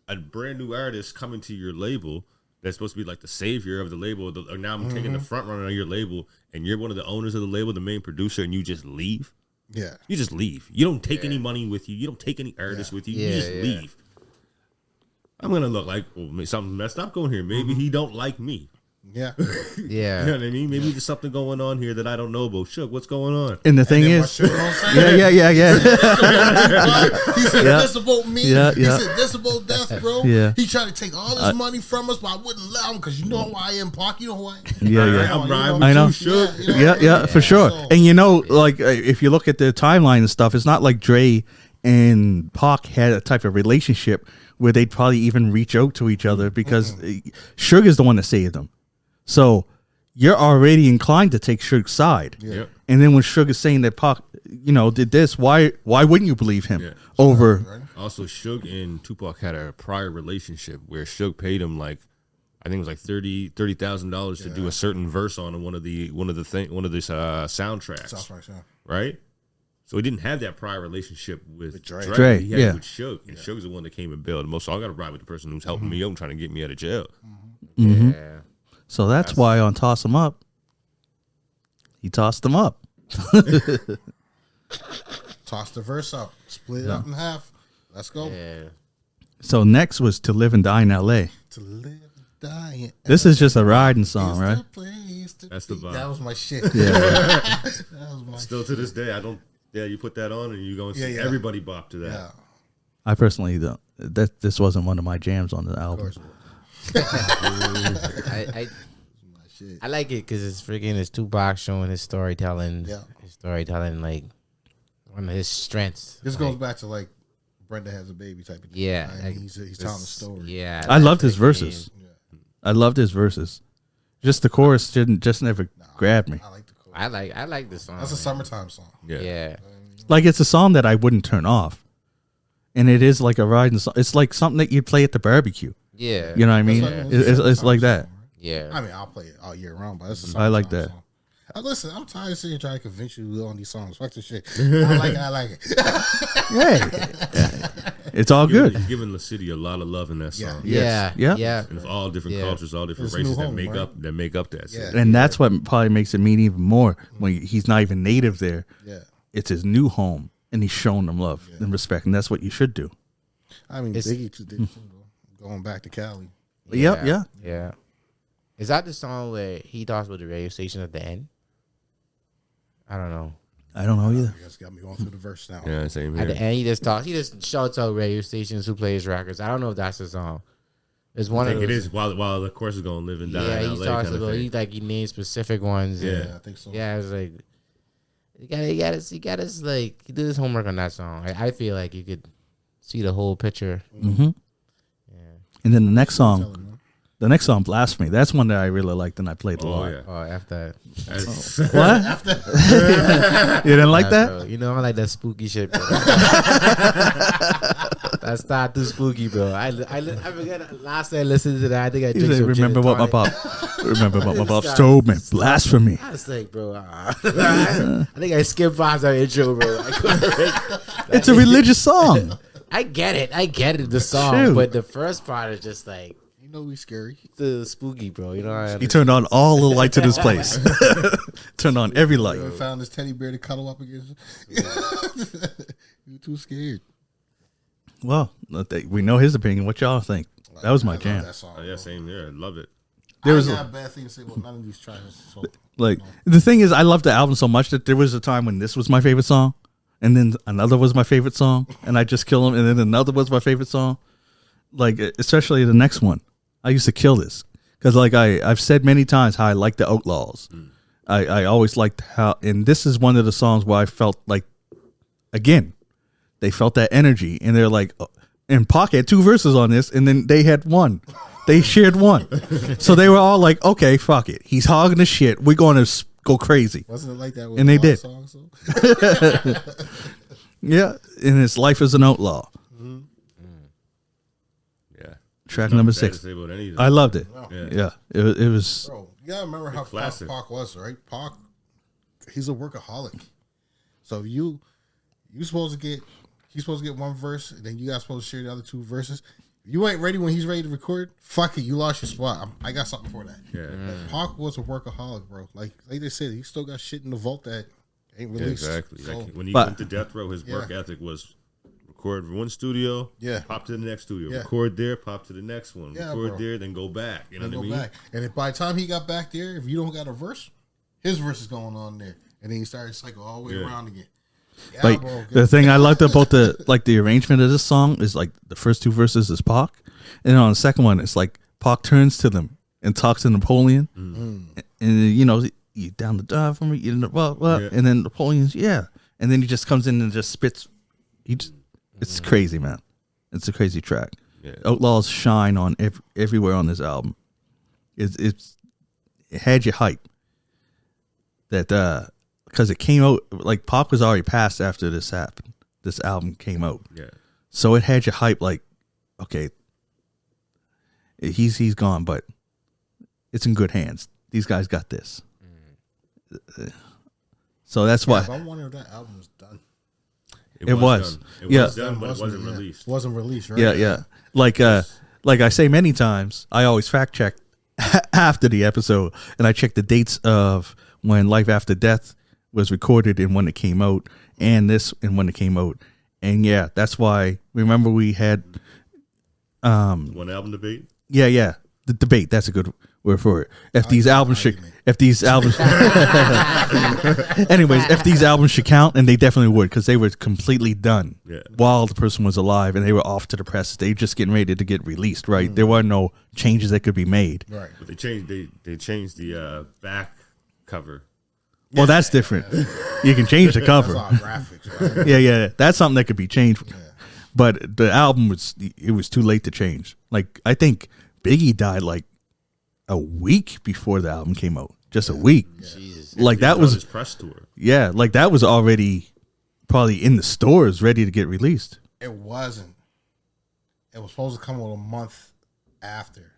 Speaker 4: a brand new artist coming to your label that's supposed to be like the savior of the label, or now I'm taking the front runner on your label, and you're one of the owners of the label, the main producer, and you just leave.
Speaker 2: yeah.
Speaker 4: You just leave. You don't take any money with you. You don't take any artists with you. You just leave. I'm gonna look like, well, something messed up going here. Maybe he don't like me.
Speaker 2: Yeah.
Speaker 3: Yeah.
Speaker 4: You know what I mean? Maybe there's something going on here that I don't know about. Shook, what's going on?
Speaker 1: and the thing
Speaker 2: And then
Speaker 1: is,
Speaker 2: what Suge gonna say?
Speaker 1: yeah.
Speaker 2: He said this about me.
Speaker 1: Yeah,
Speaker 2: He
Speaker 1: yeah.
Speaker 2: said this about Death, bro.
Speaker 1: Yeah.
Speaker 2: He tried to take all this money from us, but I wouldn't let him because you know who I am, Pac. You know who I am.
Speaker 1: Yeah.
Speaker 4: I'm riding
Speaker 1: I
Speaker 4: with
Speaker 1: know.
Speaker 4: you, Shook.
Speaker 1: Yeah, for sure.
Speaker 2: So-
Speaker 1: And you know, like if you look at the timeline and stuff, it's not like Dre and Pac had a type of relationship where they'd probably even reach out to each other because Suge is the one that saved them. So you're already inclined to take Suge's side.
Speaker 4: Yep.
Speaker 1: And then when Suge is saying that Pac, did this, why wouldn't you believe him
Speaker 4: Yeah.
Speaker 1: over?
Speaker 4: Also, Suge and Tupac had a prior relationship where Suge paid him like, I think it was like $30,000 to do a certain verse on one of the soundtracks.
Speaker 2: South Park, yeah.
Speaker 4: Right? So he didn't have that prior relationship with Dre.
Speaker 1: Dre,
Speaker 4: He had
Speaker 1: yeah.
Speaker 4: it with Suge. And Suge's the one that came and bailed him. So I got to ride with the person who's helping me out and trying to get me out of jail.
Speaker 3: Yeah.
Speaker 1: So that's why on Toss Him Up, he tossed them up.
Speaker 2: Toss the verse up. Split it up in half. Let's go.
Speaker 3: Yeah.
Speaker 1: So next was To Live and Die in L.A.
Speaker 2: To live and die. in
Speaker 1: This is just a riding song,
Speaker 2: is
Speaker 1: right?
Speaker 2: the place to
Speaker 4: That's the
Speaker 2: be.
Speaker 4: vibe.
Speaker 2: That was my shit.
Speaker 1: Yeah.
Speaker 2: That was my
Speaker 4: Still to this day, I don't. Yeah, you put that on and you go and see
Speaker 2: Yeah.
Speaker 4: everybody bop to that.
Speaker 2: Yeah.
Speaker 1: I personally don't. This wasn't one of my jams on the album.
Speaker 3: I like it because it's freaking it's Tupac showing his storytelling.
Speaker 2: Yeah.
Speaker 3: His storytelling, like one of his strengths.
Speaker 2: This
Speaker 3: like,
Speaker 2: goes back to like Brenda Has a Baby type of thing.
Speaker 3: Yeah,
Speaker 2: Right?
Speaker 3: like,
Speaker 2: He's telling the story.
Speaker 3: Yeah,
Speaker 1: I loved his
Speaker 3: freaking-
Speaker 1: verses. I loved his verses. Just the chorus just never grabbed me.
Speaker 2: I like the chorus.
Speaker 3: I like the song.
Speaker 2: That's a
Speaker 3: man.
Speaker 2: summertime song.
Speaker 3: Yeah.
Speaker 1: Like it's a song that I wouldn't turn off, and it is like a riding song. It's like something that you'd play at the barbecue.
Speaker 3: Yeah.
Speaker 1: You know what I mean?
Speaker 2: That's like
Speaker 1: It's like that.
Speaker 3: Yeah.
Speaker 2: I mean, I'll play it all year round, but it's a
Speaker 1: I like
Speaker 2: summertime
Speaker 1: that.
Speaker 2: song. Listen, I'm tired of sitting here trying to convince you on these songs. Fuck this shit. I like it.
Speaker 1: Hey, it's all good.
Speaker 4: He's giving the city a lot of love in that song.
Speaker 3: Yeah.
Speaker 1: Yeah.
Speaker 3: Yeah.
Speaker 4: And of all different
Speaker 3: Yeah.
Speaker 4: cultures, all different
Speaker 2: It's
Speaker 4: races
Speaker 2: new
Speaker 4: that
Speaker 2: home,
Speaker 4: make
Speaker 2: right?
Speaker 4: up that city.
Speaker 2: Yeah.
Speaker 1: And that's what probably makes it mean even more when he's not even native there.
Speaker 2: Yeah.
Speaker 1: It's his new home, and he's showing them love and respect, and that's what you should do.
Speaker 2: I mean,
Speaker 3: It's-
Speaker 2: Biggie too did too, though. Going back to Cali.
Speaker 1: Yep, yeah.
Speaker 3: Yeah. Is that the song where he talks about the radio station at the end? I don't know.
Speaker 1: I don't know either.
Speaker 2: You guys got me going through the verse now.
Speaker 4: Yeah, same
Speaker 3: At the
Speaker 4: here.
Speaker 3: end, he just shouts out radio stations who plays records. I don't know if that's the song. It's one
Speaker 4: I
Speaker 3: of
Speaker 4: think
Speaker 3: those.
Speaker 4: it is while the course is going to live and die
Speaker 3: Yeah,
Speaker 4: in
Speaker 3: he
Speaker 4: LA
Speaker 3: talks
Speaker 4: kind of
Speaker 3: about
Speaker 4: thing.
Speaker 3: he names specific ones.
Speaker 4: Yeah.
Speaker 3: and-
Speaker 2: Yeah, I think so.
Speaker 3: yeah. It's like you got to like he did his homework on that song. I feel like you could see the whole picture.
Speaker 1: Mm-hmm.
Speaker 3: Yeah.
Speaker 1: And then the next
Speaker 2: Tell
Speaker 1: song,
Speaker 2: him,
Speaker 1: Blasphemy. That's one that I really liked and I played a
Speaker 4: Oh,
Speaker 1: lot.
Speaker 4: yeah.
Speaker 3: Oh, after
Speaker 4: That's-
Speaker 1: What? You didn't like that?
Speaker 3: bro, you know I like that spooky shit, bro. That's not too spooky, bro. I forget last time I listened to that. I think I
Speaker 1: He
Speaker 3: drank
Speaker 1: said,
Speaker 3: some gin
Speaker 1: remember
Speaker 3: and
Speaker 1: what my
Speaker 3: tonic.
Speaker 1: pop, remember what my pops told me. Blasphemy.
Speaker 3: I was like, bro, I think I skipped past our intro, bro.
Speaker 1: It's a religious song.
Speaker 3: I get it, the song,
Speaker 1: Shoot.
Speaker 3: but the first part is just like
Speaker 2: You know he's scary.
Speaker 3: the spooky, bro. You know,
Speaker 1: He turned on all the lights in this place. Turned on every light.
Speaker 2: You found this teddy bear to cuddle up against. You too scared.
Speaker 1: Well, we know his opinion. What y'all think? That was
Speaker 2: I
Speaker 1: my
Speaker 2: love
Speaker 1: jam.
Speaker 2: That song,
Speaker 4: Oh, yeah, same there. I love it.
Speaker 2: There
Speaker 1: was
Speaker 2: was
Speaker 1: a-
Speaker 2: a bad thing to say about none of these tracks. So,
Speaker 1: Like the thing is, I love the album so much that there was a time when this was my favorite song, and then another was my favorite song, and I just kill him, and then another was my favorite song. Like, especially the next one, I used to kill this because, like, I've said many times how I like the Outlaws. I always liked how, and this is one of the songs where I felt like, again, they felt that energy, and they're like, and Pac had 2 verses on this, and then they had one. They shared one. So they were all like, okay, fuck it. He's hogging the shit. We're going to go crazy.
Speaker 2: Wasn't it like that with
Speaker 1: and they did.
Speaker 2: Songs, so?
Speaker 1: Yeah, and it's Life as an Outlaw.
Speaker 4: Mm-hmm. Yeah.
Speaker 1: Track number 6. I loved it. Wow. Yeah. It was.
Speaker 2: Bro, you gotta remember how Pac was, right? Pac, he's a workaholic. So he's supposed to get one verse, and then you guys supposed to share the other 2 verses. If you ain't ready when he's ready to record, fuck it, you lost your spot. I got something for that. Yeah. Pac was a workaholic, bro. Like they said, he still got shit in the vault that ain't released. Yeah, exactly.
Speaker 4: So, like when he went to Death Row, his work ethic was record one studio, pop to the next studio, record there, pop to the next one, record there, then go back. You know what I mean? Back.
Speaker 2: And if by the time he got back there, if you don't got a verse, his verse is going on there, and then he started to cycle all the way around again. Yeah,
Speaker 1: like
Speaker 2: bro,
Speaker 1: the thing I liked about the arrangement of this song is like the first 2 verses is Pac, and then on the second one it's like Pac turns to them and talks to Napoleon, and you know, you down the dive for me, you know, and then Napoleon's and then he just comes in and just spits. It's crazy, man. It's a crazy track. Yeah. Outlaws shine on everywhere on this album. It had you hype that. Because it came out, like, Pac was already passed after this happened. This album came out. Yeah. So it had you hype, like, okay, he's gone, but it's in good hands. These guys got this. So that's why.
Speaker 2: I wonder if that album was done.
Speaker 1: It was.
Speaker 4: Done. It was done, but it wasn't released.
Speaker 2: It wasn't released, right?
Speaker 1: Yeah. Like I say many times, I always fact check after the episode, and I check the dates of when Life After Death was recorded and when it came out, and this and when it came out. And yeah, that's why, remember we had
Speaker 4: one album debate?
Speaker 1: Yeah. The debate, that's a good word for it. If these albums anyways, if these albums should count, and they definitely would, because they were completely done while the person was alive, and they were off to the press. They were just getting ready to get released, right? There were no changes that could be made.
Speaker 2: Right.
Speaker 4: But they changed the back cover.
Speaker 1: Well, that's different. You can change the cover.
Speaker 2: That's all graphics, right?
Speaker 1: Yeah. That's something that could be changed. Yeah. But the album was too late to change. Like, I think Biggie died like a week before the album came out. Just a week. Jesus. Like, that was
Speaker 4: his press tour.
Speaker 1: Yeah, like that was already probably in the stores ready to get released.
Speaker 2: It wasn't. It was supposed to come out a month after.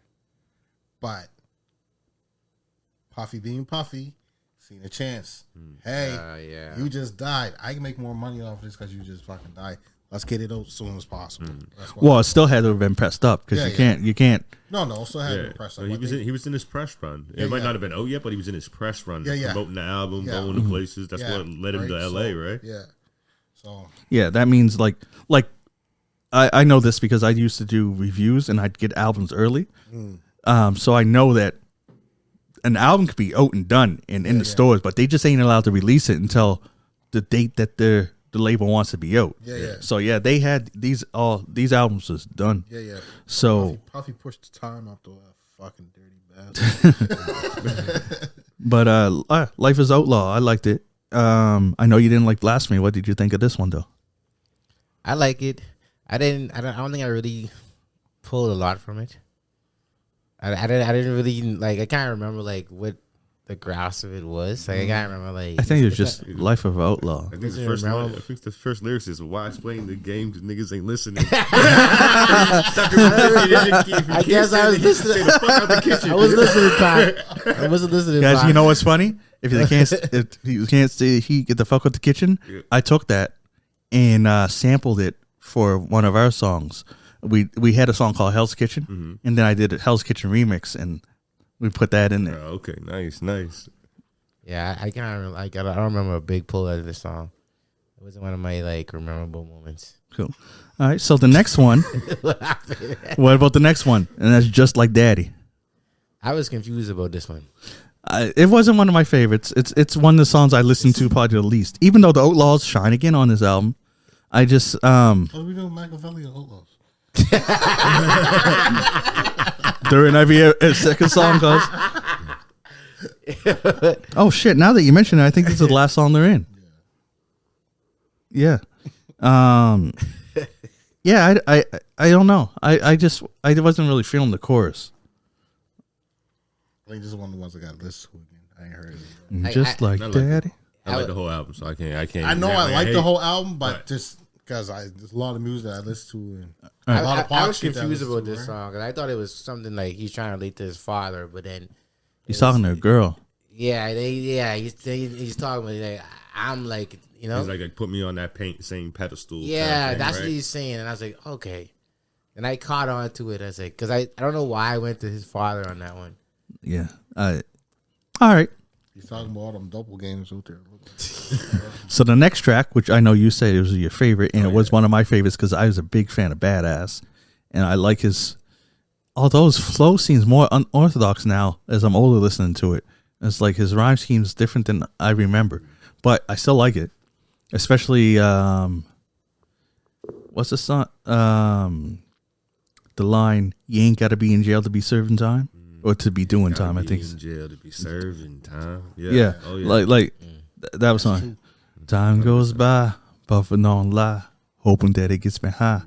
Speaker 2: But Puffy being Puffy, seen a chance. Hey, you just died. I can make more money off of this because you just fucking died. Let's get it out as soon as possible.
Speaker 1: Well, it still had to have been pressed up because you can't.
Speaker 2: No, still had to be pressed up.
Speaker 4: So he was in his press run. It might not have been out yet, but he was in his press run, promoting the album, going to places. That's what led him to LA, right?
Speaker 2: Yeah. So
Speaker 1: that means like I know this because I used to do reviews and I'd get albums early. So I know that an album could be out and done and in the stores, but they just ain't allowed to release it until the date that the label wants to be out. So they had these albums was done. So
Speaker 2: Puffy pushed the time out the fucking dirty bastard.
Speaker 1: But Life is Outlaw, I liked it. I know you didn't like Blasphemy. What did you think of this one though?
Speaker 3: I like it. I don't think I really pulled a lot from it. I didn't really like. I can't remember like what the grasp of it was. Like I can't remember. Like
Speaker 1: I think it was just Life of Outlaw.
Speaker 4: I think the first lyrics is why explain the game to niggas ain't listening. I
Speaker 3: guess I was listening. I was listening. I wasn't listening.
Speaker 1: Guys, you know what's funny? If you can't say he get the fuck out the kitchen, I took that and sampled it for one of our songs. We had a song called Hell's Kitchen, and then I did a Hell's Kitchen remix, and we put that in there.
Speaker 4: Oh, okay, nice.
Speaker 3: Yeah, I can't remember. I don't remember a big pull out of this song. It wasn't one of my like memorable moments.
Speaker 1: Cool. All right, so the next one. What about the next one? And that's Just Like Daddy.
Speaker 3: I was confused about this one.
Speaker 1: It wasn't one of my favorites. It's one of the songs I listened to probably the least. Even though the Outlaws shine again on this album, I just
Speaker 2: What do we do Makaveli and Outlaws?
Speaker 1: during every second song goes. Oh shit! Now that you mention it, I think this is the last song they're in. Yeah. Yeah. I don't know. I wasn't really feeling the chorus.
Speaker 2: I think this is one of the ones I got listened to again. I ain't heard it.
Speaker 1: Just like Daddy.
Speaker 4: I like the whole album, so I can't.
Speaker 2: I know I like the whole album, but just because there's a lot of music that I listen to, and a lot of
Speaker 3: I was
Speaker 2: shit that
Speaker 3: confused
Speaker 2: listen
Speaker 3: about
Speaker 2: to,
Speaker 3: this
Speaker 2: right?
Speaker 3: song because I thought it was something like he's trying to relate to his father, but then
Speaker 1: He's talking to a girl.
Speaker 3: yeah, he's talking about like I'm like
Speaker 4: He's like put me on that same pedestal.
Speaker 3: yeah,
Speaker 4: thing,
Speaker 3: that's
Speaker 4: right?
Speaker 3: what he's saying, and I was like okay, and I caught on to it. I was like because I don't know why I went to his father on that one.
Speaker 1: Yeah. All right.
Speaker 2: He's talking about all them double games out there.
Speaker 1: So the next track, which I know you said it was your favorite, and it was one of my favorites because I was a big fan of Badass, and I like his. Although his flow seems more unorthodox now as I'm older listening to it. It's like his rhyme scheme's different than I remember, but I still like it. Especially what's the song? The line, "You ain't got to be in jail to be serving time, or to be doing time." I think.
Speaker 4: In jail to be serving time. Yeah.
Speaker 1: Yeah,
Speaker 4: Oh, yeah.
Speaker 1: That was on. Time goes by, puffing on lie, hoping that it gets me high.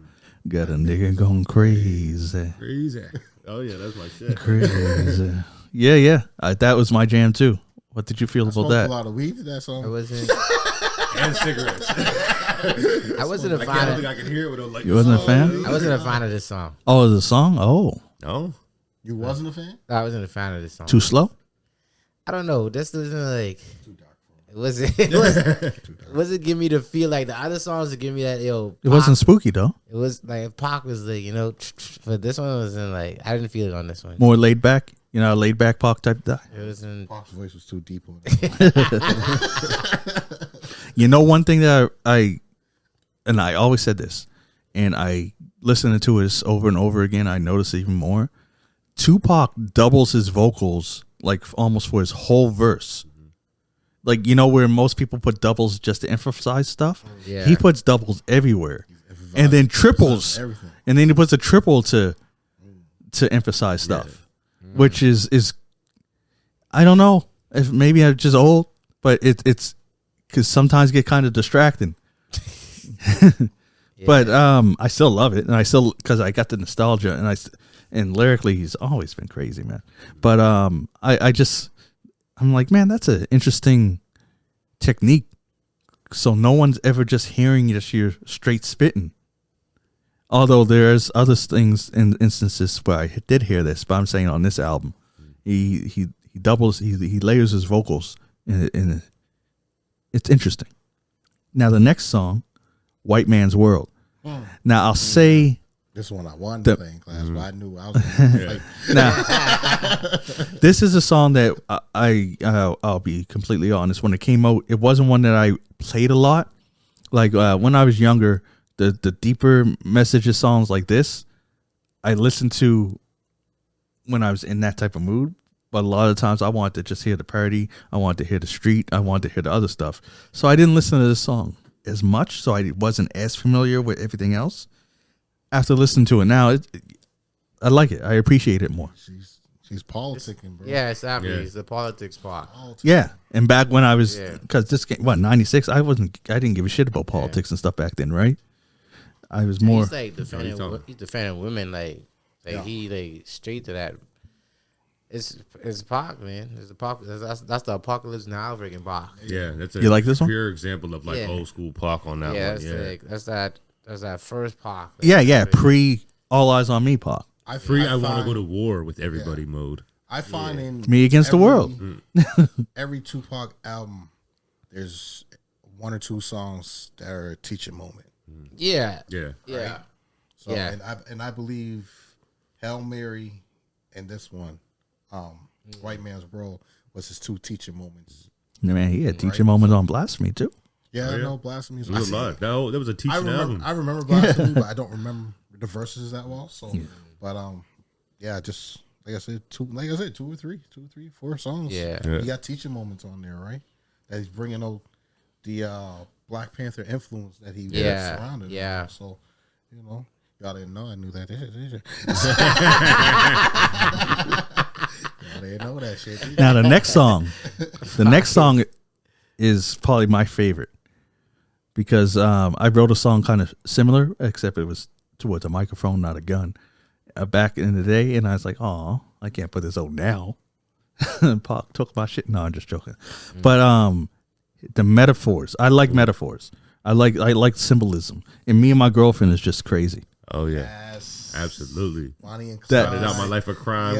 Speaker 1: Got a nigga going crazy.
Speaker 4: Crazy. Oh yeah, that's my shit.
Speaker 1: Crazy. Yeah. That was my jam too. What did you feel about
Speaker 2: Smoked
Speaker 1: that?
Speaker 2: a lot of weed to that song.
Speaker 3: I wasn't.
Speaker 4: And cigarettes.
Speaker 3: I wasn't a
Speaker 4: I
Speaker 3: fan.
Speaker 4: don't think I can hear it without like.
Speaker 1: You wasn't a fan?
Speaker 3: I wasn't a fan of this song.
Speaker 1: Oh, the song? Oh,
Speaker 4: No.
Speaker 2: You wasn't a fan?
Speaker 3: I wasn't a fan of this song.
Speaker 1: too slow?
Speaker 3: I don't know. This wasn't like. It wasn't give me the feel like the other songs to give me that
Speaker 1: It wasn't spooky though.
Speaker 3: It was like Pac was like but this one wasn't like I didn't feel it on this one.
Speaker 1: More laid back. Laid back Pac type guy.
Speaker 3: It wasn't.
Speaker 2: Pac's voice was too deep on it.
Speaker 1: One thing that I always said this, and I listened to this over and over again. I noticed even more. Tupac doubles his vocals like almost for his whole verse. Like, where most people put doubles just to emphasize stuff.
Speaker 3: Yeah.
Speaker 1: He puts doubles everywhere. And then triples.
Speaker 2: Everything.
Speaker 1: And then he puts a triple to emphasize stuff. Which is I don't know if maybe I'm just old, but it's because sometimes get kind of distracting. But I still love it, and I still because I got the nostalgia, and lyrically he's always been crazy, man. But I'm like, man, that's an interesting technique. So no one's ever just hearing just your straight spitting. Although there's other things in instances where I did hear this, but I'm saying on this album, he doubles, he layers his vocals, and it's interesting. Now the next song, White Man's World. Now I'll say
Speaker 2: this one I won the playing class, but I knew I was like,
Speaker 1: now this is a song that I'll be completely honest. When it came out, it wasn't one that I played a lot. Like when I was younger, the deeper messages songs like this, I listened to when I was in that type of mood. But a lot of times I wanted to just hear the party. I wanted to hear the street. I wanted to hear the other stuff. So I didn't listen to this song as much. So I wasn't as familiar with everything else. After listening to it now, I like it. I appreciate it more.
Speaker 2: She's politicking, bro.
Speaker 3: Yeah, exactly.
Speaker 4: Yeah.
Speaker 3: It's the politics part.
Speaker 1: Yeah, and back when I was, because this game, 96, I didn't give a shit about politics and stuff back then, right? I was more.
Speaker 3: He's like defending women, like he like straight to that. It's Pac, man. It's the Pac. That's the Apocalypse Now freaking Pac.
Speaker 4: Yeah, that's a
Speaker 1: You like this one?
Speaker 4: pure example of like old school Pac on that
Speaker 3: Yeah,
Speaker 4: one.
Speaker 3: that's that first Pac.
Speaker 1: Yeah. Pre All Eyes on Me, Pac.
Speaker 4: I want to go to war with everybody mode.
Speaker 2: I find in
Speaker 1: Me Against the World.
Speaker 2: Every Tupac album, there's one or two songs that are a teaching moment.
Speaker 3: Yeah.
Speaker 2: Right? So, and I believe Hail Mary and this one, White Man's World, was his two teaching moments.
Speaker 1: Man, he had teaching moments on Blasphemy too.
Speaker 2: Yeah, I know Blasphemy.
Speaker 4: It was a lot. That was a teaching album.
Speaker 2: I remember Blasphemy, but I don't remember the verses that well. So, but just like I said, two or three, 4 songs.
Speaker 3: Yeah.
Speaker 2: You got teaching moments on there, right? That he's bringing out the Black Panther influence that he was surrounded.
Speaker 3: Yeah.
Speaker 2: With. So, you know, y'all didn't know I knew that. Y'all didn't know that shit.
Speaker 1: Now the next song is probably my favorite because I wrote a song kind of similar, except it was towards a microphone, not a gun, back in the day, and I was like, oh, I can't put this out now. Talk about shit. No, I'm just joking. But the metaphors, I like metaphors. I like symbolism, and Me and My Girlfriend is just crazy.
Speaker 4: Oh yeah,
Speaker 2: Yes.
Speaker 4: absolutely.
Speaker 2: Bonnie and Clyde.
Speaker 4: Started out my life of crime.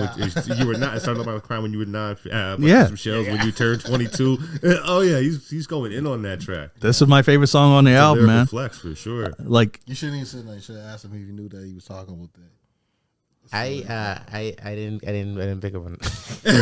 Speaker 4: You were not started out my crime when you were 9. Some shells when you turned 22. Oh yeah, he's going in on that track.
Speaker 1: This is my favorit song on the album, man.
Speaker 4: Flex for sure.
Speaker 1: Like
Speaker 2: You shouldn't even say that. You should have asked him if you knew that he was talking about that.
Speaker 3: I didn't pick up on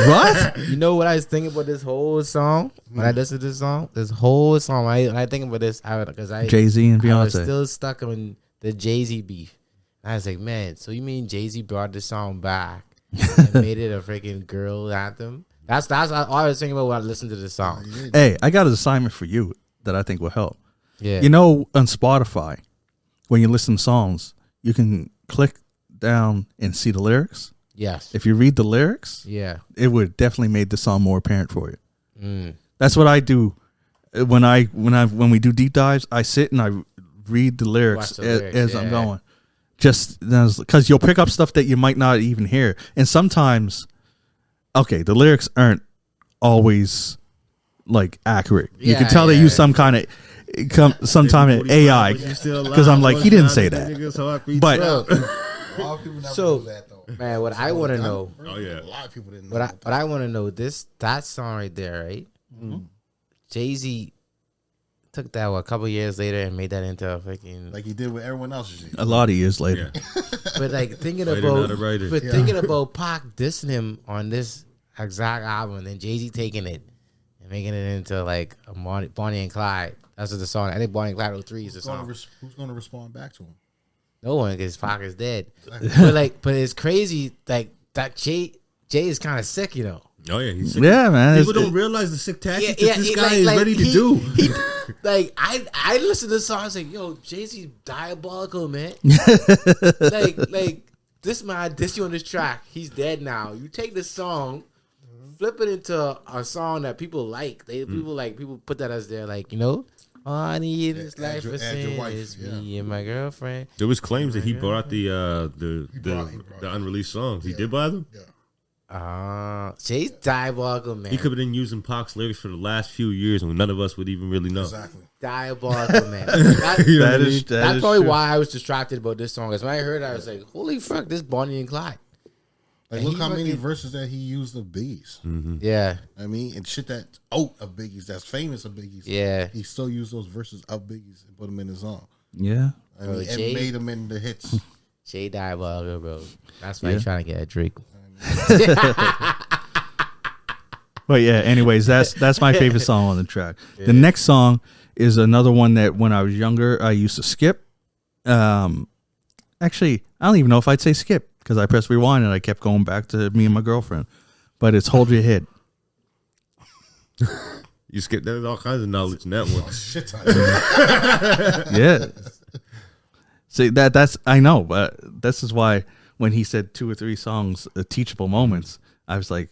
Speaker 1: what?
Speaker 3: You know what I was thinking about this whole song when I listened to this song? This whole song, when I think about this, because
Speaker 1: Jay-Z and
Speaker 3: I was
Speaker 1: Beyonce.
Speaker 3: still stuck on the Jay-Z beef. And I was like, man, so you mean Jay-Z brought this song back and made it a freaking girl anthem? That's all I was thinking about when I listened to this song.
Speaker 1: Hey, I got an assignment for you that I think will help.
Speaker 3: Yeah,
Speaker 1: You know, on Spotify, when you listen to songs, you can click down and see the lyrics.
Speaker 3: yes,
Speaker 1: If you read the lyrics,
Speaker 3: yeah,
Speaker 1: it would definitely make the song more apparent for you.
Speaker 3: mm.
Speaker 1: That's what I do when we do deep dives. I sit and I read the lyrics,
Speaker 3: Watch the lyrics,
Speaker 1: as I'm
Speaker 3: yeah.
Speaker 1: going, just because you'll pick up stuff that you might not even hear, and sometimes, okay, the lyrics aren't always like accurate. You can tell they use some kind of AI because I'm like, he didn't say that. But
Speaker 2: A lot of people never
Speaker 3: So-
Speaker 2: knew that, though.
Speaker 3: Man, what I want to know,
Speaker 4: Oh yeah.
Speaker 2: A lot of people didn't know.
Speaker 3: what I want to know, that song right there, right? Jay-Z took that a couple years later and made that into a freaking.
Speaker 2: like he did with everyone else's shit.
Speaker 1: a lot of years later,
Speaker 4: Yeah.
Speaker 3: But like thinking
Speaker 4: Writer, not a writer.
Speaker 3: thinking about Pac dissing him on this exact album, and then Jay-Z taking it and making it into like a Bonnie and Clyde. That's what the song. I think Bonnie and Clyde 03 is the song.
Speaker 2: Who's going to respond back to him?
Speaker 3: No one, because Pac is dead. but it's crazy. Like that Jay is kind of sick, you know.
Speaker 4: Oh yeah. He's sick.
Speaker 1: yeah, man.
Speaker 4: People
Speaker 1: it's-
Speaker 4: don't realize the sick tactics
Speaker 3: Yeah,
Speaker 4: that this
Speaker 3: he-
Speaker 4: guy is ready to do.
Speaker 3: He, like I listened to the song. I was like, "Yo, Jay-Z diabolical, man." like this man diss you on this track. He's dead now. You take the song, flip it into a song that people like. People put that as their like, you know. All I need in this
Speaker 2: Add
Speaker 3: life
Speaker 2: your-
Speaker 3: is
Speaker 2: add your wife,
Speaker 3: me and my girlfriend.
Speaker 4: There was claims that he brought the
Speaker 2: brought
Speaker 4: unreleased songs. He did buy them.
Speaker 3: Jay's diabolical, man.
Speaker 4: He could have been using Pac's lyrics for the last few years, and none of us would even really know.
Speaker 2: Exactly.
Speaker 3: Diabolical, man.
Speaker 4: You know what I mean?
Speaker 3: That's
Speaker 1: is
Speaker 3: probably
Speaker 1: true.
Speaker 3: why I was distracted about this song. Because when I heard it, I was like, holy fuck, this Bonnie and Clyde.
Speaker 2: Like,
Speaker 3: And
Speaker 2: look
Speaker 3: he
Speaker 2: how many
Speaker 3: fucking-
Speaker 2: verses that he used of Biggie's.
Speaker 3: Yeah.
Speaker 2: I mean, and shit that's out of Biggie's, that's famous of Biggie's.
Speaker 3: Yeah.
Speaker 2: He still used those verses of Biggie's and put them in his song.
Speaker 1: yeah.
Speaker 2: I
Speaker 3: Bro,
Speaker 2: mean, and
Speaker 3: Jay-
Speaker 2: made them in the hits.
Speaker 3: Jay diabolical, bro. That's why
Speaker 1: Yeah.
Speaker 3: he's trying to get a Drake.
Speaker 1: But yeah, anyways, that's my favorite song on the track. The next song is another one that when I was younger I used to skip. Actually, I don't even know if I'd say skip because I pressed rewind and I kept going back to Me and My Girlfriend. But it's Hold Your Head.
Speaker 4: You skip. There's all kinds of knowledge in that one.
Speaker 2: Shit time.
Speaker 1: Yeah. See that's I know, but this is why when he said 2 or 3 songs, teachable moments, I was like,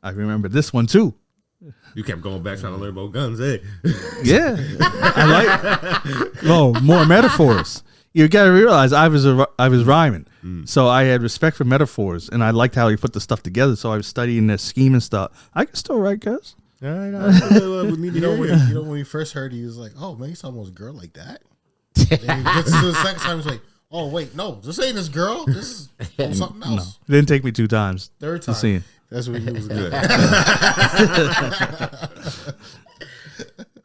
Speaker 1: I remember this one too.
Speaker 4: You kept going back trying to learn about guns, eh?
Speaker 1: Yeah, I like more metaphors. You got to realize I was rhyming, so I had respect for metaphors, and I liked how he put the stuff together. So I was studying the scheme and stuff. I can still write, guys.
Speaker 4: All right, we need to hear it.
Speaker 2: You know when we first heard it, he was like, "Oh man, he's almost a girl like that." And he gets to the second time, he's like, "Oh wait, no, this ain't this girl. This is something else."
Speaker 1: It didn't take me 2 times.
Speaker 2: Third
Speaker 1: to
Speaker 2: time,
Speaker 1: see it.
Speaker 2: that's what he was good.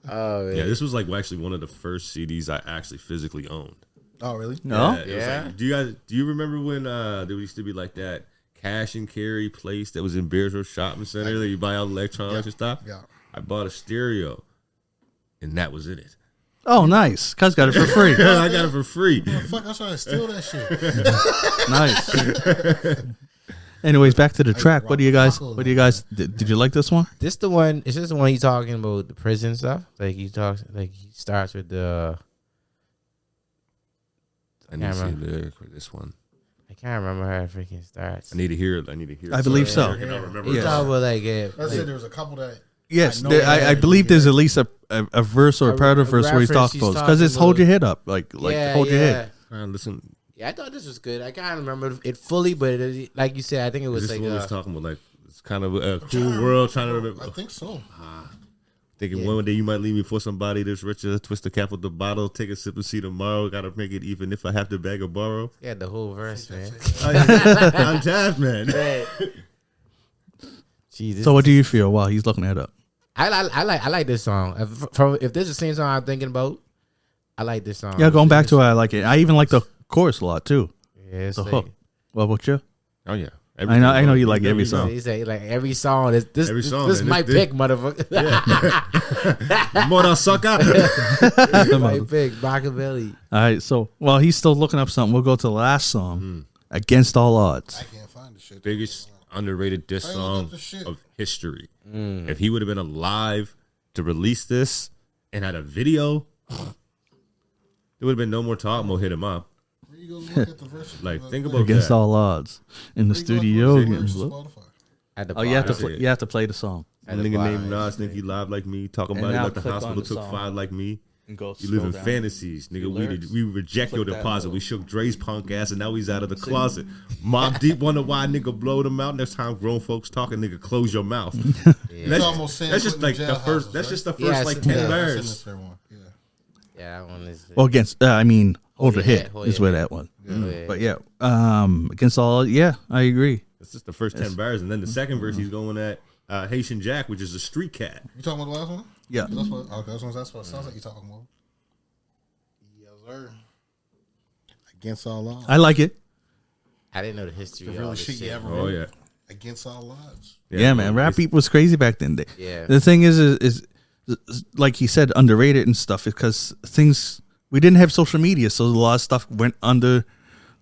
Speaker 3: Oh,
Speaker 4: Yeah, this was like actually one of the first CDs I actually physically owned.
Speaker 2: Oh really?
Speaker 1: No,
Speaker 4: it was
Speaker 3: Yeah.
Speaker 4: like- do you remember when there used to be like that cash and carry place that was in Bears Road Shopping Center that you buy all electronics and stuff?
Speaker 2: Yeah.
Speaker 4: I bought a stereo, and that was in it.
Speaker 1: oh nice. Cuz got it for free.
Speaker 4: I got it for free.
Speaker 2: Fuck, I was trying to steal that shit.
Speaker 1: Nice. Anyways, back to the track. What do you guys? Did you like this one?
Speaker 3: This the one. It's just the one he's talking about the prison stuff. Like he starts with the.
Speaker 4: I need to see the lyric for this one.
Speaker 3: I can't remember how it freaking starts.
Speaker 4: I need to hear it.
Speaker 1: I believe so.
Speaker 4: I don't remember.
Speaker 3: He's talking about like
Speaker 2: That's it. There was a couple that.
Speaker 1: Yes, I believe there's at least a verse or a part of verse where he's talking about because it's hold your head up, like hold your head.
Speaker 4: Listen.
Speaker 3: Yeah, I thought this was good. I can't remember it fully, but like you said, I think it was like.
Speaker 4: This was talking about like it's kind of a cool world. Trying to remember.
Speaker 2: I think so.
Speaker 4: Thinking one day you might leave me for somebody that's richer. Twist the cap with the bottle. Take a sip and see tomorrow. Gotta make it even if I have to beg or borrow.
Speaker 3: Yeah, the whole verse, man.
Speaker 4: I'm tapped, man.
Speaker 3: Jesus.
Speaker 1: So what do you feel while he's looking that up?
Speaker 3: I like this song. If this is the same song I'm thinking about, I like this song.
Speaker 1: Yeah, going back to it, I like it. I even like the chorus a lot too.
Speaker 3: Yeah,
Speaker 1: the hook. What about you?
Speaker 4: Oh yeah.
Speaker 1: I know you like every song.
Speaker 3: He say like every song. This my pick, motherfucker.
Speaker 4: Yeah. Mother sucker.
Speaker 3: My pick, Makaveli.
Speaker 1: All right, so while he's still looking up something, we'll go to the last song, Against All Odds.
Speaker 2: I can't find the shit.
Speaker 4: Biggest underrated diss song of history. If he would have been alive to release this and had a video, there would have been no more talk. Mo hit him up.
Speaker 2: Where you go look at the verse?
Speaker 4: Like, think about
Speaker 1: Against
Speaker 4: that.
Speaker 1: All Odds in the studio. You
Speaker 3: You
Speaker 1: have to play the song.
Speaker 4: A nigga named Nas think he live like me. Talking about it
Speaker 1: now
Speaker 4: like the
Speaker 1: click on
Speaker 4: hospital
Speaker 1: the
Speaker 4: took
Speaker 1: song.
Speaker 4: 5 like me.
Speaker 1: And go
Speaker 4: You live in
Speaker 1: scroll down.
Speaker 4: fantasies, nigga.
Speaker 1: lyrics.
Speaker 4: We reject your
Speaker 1: Click that
Speaker 4: deposit.
Speaker 1: mode.
Speaker 4: We shook Dre's punk ass, and now he's out of the closet. Mob Deep wonder why nigga blow them out. Next time grown folks talking, nigga, close your mouth.
Speaker 2: It's almost saying
Speaker 4: That's just
Speaker 2: put in
Speaker 4: like the first.
Speaker 2: jailhouses,
Speaker 4: That's
Speaker 2: right?
Speaker 4: just the first like 10
Speaker 2: Yeah,
Speaker 4: bars.
Speaker 2: that's in the third one.
Speaker 3: Yeah, that one is.
Speaker 1: Well, against Hold Your Head
Speaker 3: Hold
Speaker 1: is
Speaker 3: Your
Speaker 1: where
Speaker 3: Head.
Speaker 1: that one.
Speaker 3: Yeah.
Speaker 1: But yeah, Against All Odds. Yeah, I agree.
Speaker 4: It's just the first 10 bars, and then the second verse he's going at Haitian Jack, which is a street cat.
Speaker 2: You talking about the last one?
Speaker 1: Yeah.
Speaker 2: That's what. Okay, that's what it sounds like you talking about. Yes, sir. Against all odds.
Speaker 1: I like it.
Speaker 3: I didn't know the history
Speaker 2: The
Speaker 3: of all
Speaker 2: realest
Speaker 3: this
Speaker 2: shit you
Speaker 3: shit.
Speaker 2: ever
Speaker 4: Oh
Speaker 2: heard.
Speaker 4: yeah.
Speaker 2: Against all odds.
Speaker 1: Yeah, man. Rap beat was crazy back then.
Speaker 3: Yeah.
Speaker 1: The thing is like he said, underrated and stuff because we didn't have social media, so a lot of stuff went under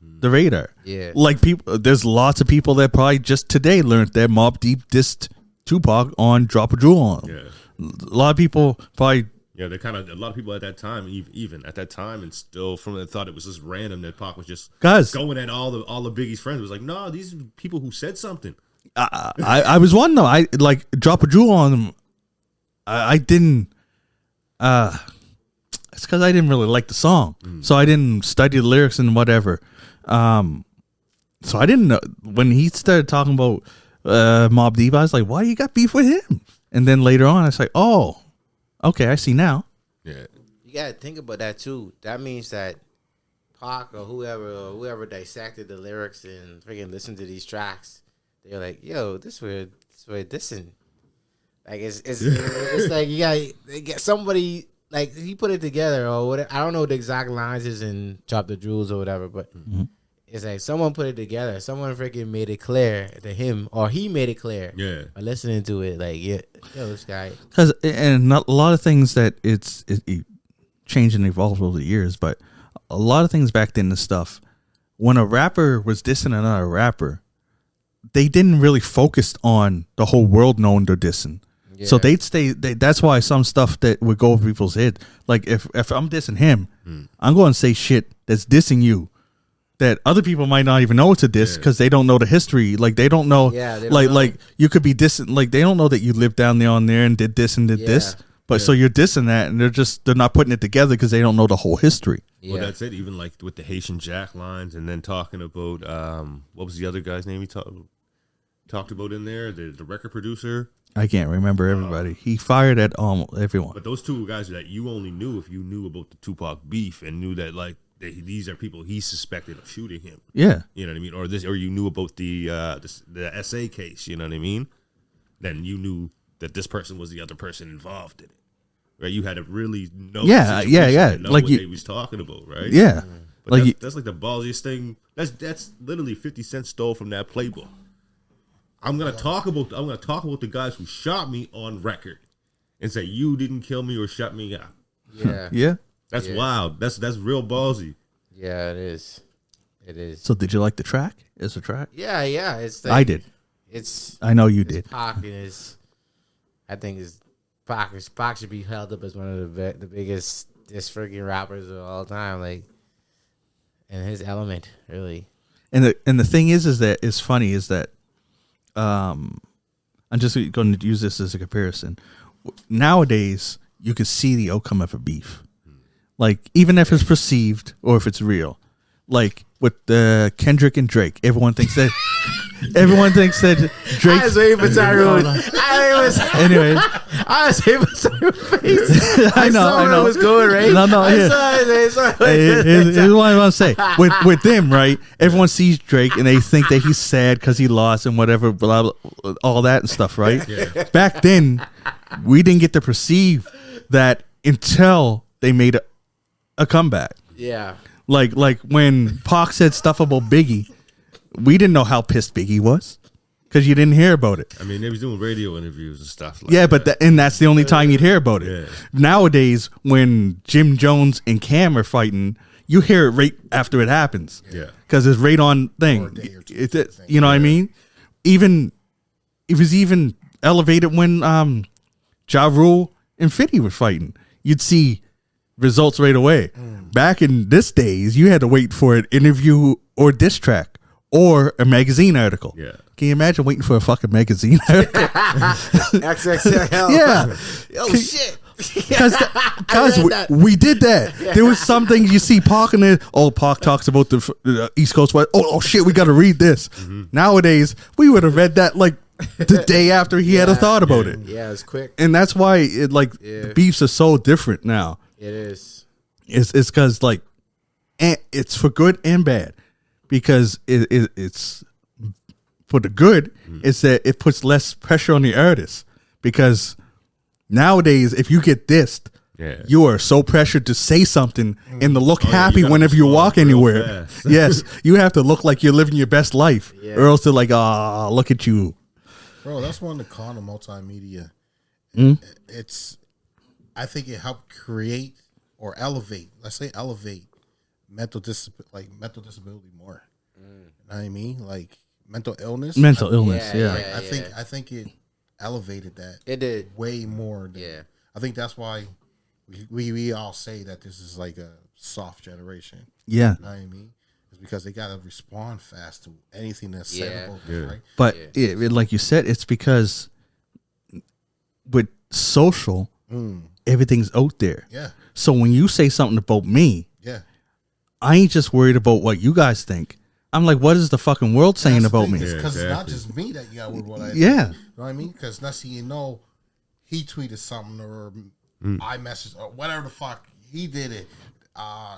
Speaker 1: the radar.
Speaker 3: Yeah.
Speaker 1: Like there's lots of people that probably just today learned that Mobb Deep dissed Tupac on Drop a Jewel on him.
Speaker 4: Yeah.
Speaker 1: A lot of people probably.
Speaker 4: Yeah, they kind of a lot of people at that time, even at that time, and still from it thought it was just random that Pac was just going at all the Biggie's friends. It was like, no, these are people who said something.
Speaker 1: I was one though. I like Drop a Jewel on him. I didn't. It's because I didn't really like the song, so I didn't study the lyrics and whatever. So I didn't know when he started talking about Mobb Deep. I was like, why you got beef with him? And then later on, I was like, oh, okay, I see now.
Speaker 4: Yeah,
Speaker 3: You gotta think about that too. That means that Pac or whoever dissected the lyrics and freaking listened to these tracks, they're like, yo, this weird dissing. Like it's like you got somebody like he put it together or whatever. I don't know what the exact lines is in Chop the Jewels or whatever, but it's like someone put it together. Someone freaking made it clear to him, or he made it clear.
Speaker 4: Yeah,
Speaker 3: by listening to it, like yo, this guy.
Speaker 1: Because and a lot of things that it changed and evolved over the years, but a lot of things back then and stuff. When a rapper was dissing another rapper, they didn't really focus on the whole world knowing they're dissing. Yeah. So they'd stay. That's why some stuff that would go over people's head. Like if I'm dissing him, I'm going to say shit that's dissing you, that other people might not even know it's a diss because they don't know the history. Like they don't know.
Speaker 3: Yeah, they don't
Speaker 1: like
Speaker 3: know.
Speaker 1: like you could be dissing. Like they don't know that you lived down there on there and did this and did this. But so you're dissing that, and they're not putting it together because they don't know the whole history.
Speaker 4: Well, that's it. Even like with the Haitian Jack lines, and then talking about what was the other guy's name he talked about in there? The record producer.
Speaker 1: I can't remember everybody. He fired at everyone.
Speaker 4: But those two guys that you only knew if you knew about the Tupac beef and knew that like these are people he suspected of shooting him.
Speaker 1: Yeah,
Speaker 4: you know what I mean. Or you knew about the SA case. You know what I mean. Then you knew that this person was the other person involved in it. Right, you had to really know.
Speaker 1: Yeah.
Speaker 4: Know
Speaker 1: like
Speaker 4: what
Speaker 1: you
Speaker 4: they was talking about, right?
Speaker 1: Yeah,
Speaker 4: but
Speaker 1: like
Speaker 4: that's like the ballsiest thing. That's literally 50 Cent stole from that playbook. I'm gonna talk about the guys who shot me on record, and say you didn't kill me or shut me out.
Speaker 3: Yeah,
Speaker 1: yeah.
Speaker 4: That's wild. That's real ballsy.
Speaker 3: Yeah, it is. It is.
Speaker 1: So did you like the track? It's a track.
Speaker 3: Yeah. It's like,
Speaker 1: I did.
Speaker 3: It's.
Speaker 1: I know you did.
Speaker 3: Pac is. I think is Pac should be held up as one of the biggest freaking rappers of all time. Like, and his element really.
Speaker 1: And the thing is that it's funny is that, I'm just going to use this as a comparison. Nowadays, you can see the outcome of a beef, like even if it's perceived or if it's real. Like with Kendrick and Drake, everyone thinks that Drake.
Speaker 3: I was waiting for Tyrone.
Speaker 1: Anyway,
Speaker 3: I was waiting for Tyrone's face.
Speaker 1: I know.
Speaker 3: Where it was going, right?
Speaker 1: No,
Speaker 3: I
Speaker 1: yeah.
Speaker 3: saw it.
Speaker 1: Here's what I want to say. With them, right? Everyone sees Drake and they think that he's sad because he lost and whatever, blah, blah, all that and stuff, right?
Speaker 4: Yeah.
Speaker 1: Back then, we didn't get to perceive that until they made a comeback.
Speaker 3: Yeah.
Speaker 1: Like when Pac said stuff about Biggie, we didn't know how pissed Biggie was because you didn't hear about it.
Speaker 4: I mean, they was doing radio interviews and stuff like
Speaker 1: Yeah,
Speaker 4: that.
Speaker 1: but that's the only time you'd hear about it.
Speaker 4: Yeah.
Speaker 1: Nowadays, when Jim Jones and Cam are fighting, you hear it right after it happens.
Speaker 4: Yeah.
Speaker 1: Because it's right on thing.
Speaker 2: Or a day or two,
Speaker 1: You know what I mean? Even it was even elevated when Ja Rule and 50 were fighting. You'd see results right away. Back in this days, you had to wait for an interview or diss track or a magazine article.
Speaker 4: Yeah.
Speaker 1: Can you imagine waiting for a fucking magazine article?
Speaker 3: XXL.
Speaker 1: Yeah.
Speaker 3: Oh shit.
Speaker 1: Because we did that. There was some things you see Pac in there. Oh, Pac talks about the East Coast. Oh shit, we got to read this. Nowadays, we would have read that like the day after he had a thought about it.
Speaker 3: Yeah, it's quick.
Speaker 1: And that's why the beefs are so different now.
Speaker 3: It is.
Speaker 1: It's because like, it's for good and bad. Because it's for the good, is that it puts less pressure on the artist. Because nowadays, if you get dissed, you are so pressured to say something and to look happy
Speaker 4: you
Speaker 1: whenever you walk anywhere. Yes, you have to look like you're living your best life, or else they're like, "Ah, look at you."
Speaker 2: Bro, that's one of the con of multimedia. I think it helped create or elevate. Let's say elevate mental disability more. You know what I mean? Like mental illness.
Speaker 1: Mental illness. Yeah.
Speaker 2: I think it elevated that.
Speaker 3: It did
Speaker 2: way more. Than, I think that's why we all say that this is like a soft generation.
Speaker 1: Yeah.
Speaker 2: You know what I mean? It's because they gotta respond fast to anything that's said about them, right?
Speaker 1: But like you said, it's because with social, everything's out there.
Speaker 2: Yeah.
Speaker 1: So when you say something about me, I ain't just worried about what you guys think. I'm like, what is the fucking world saying about me?
Speaker 2: Because it's not just me that you got with what I think.
Speaker 1: Yeah.
Speaker 2: You know what I mean? Because next thing you know, he tweeted something or I messaged or whatever the fuck. He did it.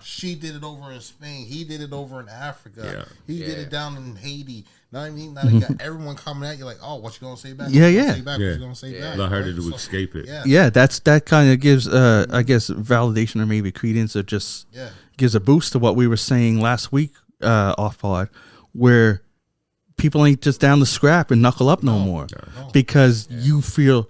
Speaker 2: She did it over in Spain. He did it over in Africa. He did it down in Haiti. You know what I mean? Now you got everyone coming at you like, oh, what you gonna say back? What you gonna say back?
Speaker 4: A lot harder to escape it.
Speaker 1: Yeah, that kind of gives, I guess, validation or maybe credence or just gives a boost to what we were saying last week off pod, where people ain't just down to scrap and knuckle up no more because you feel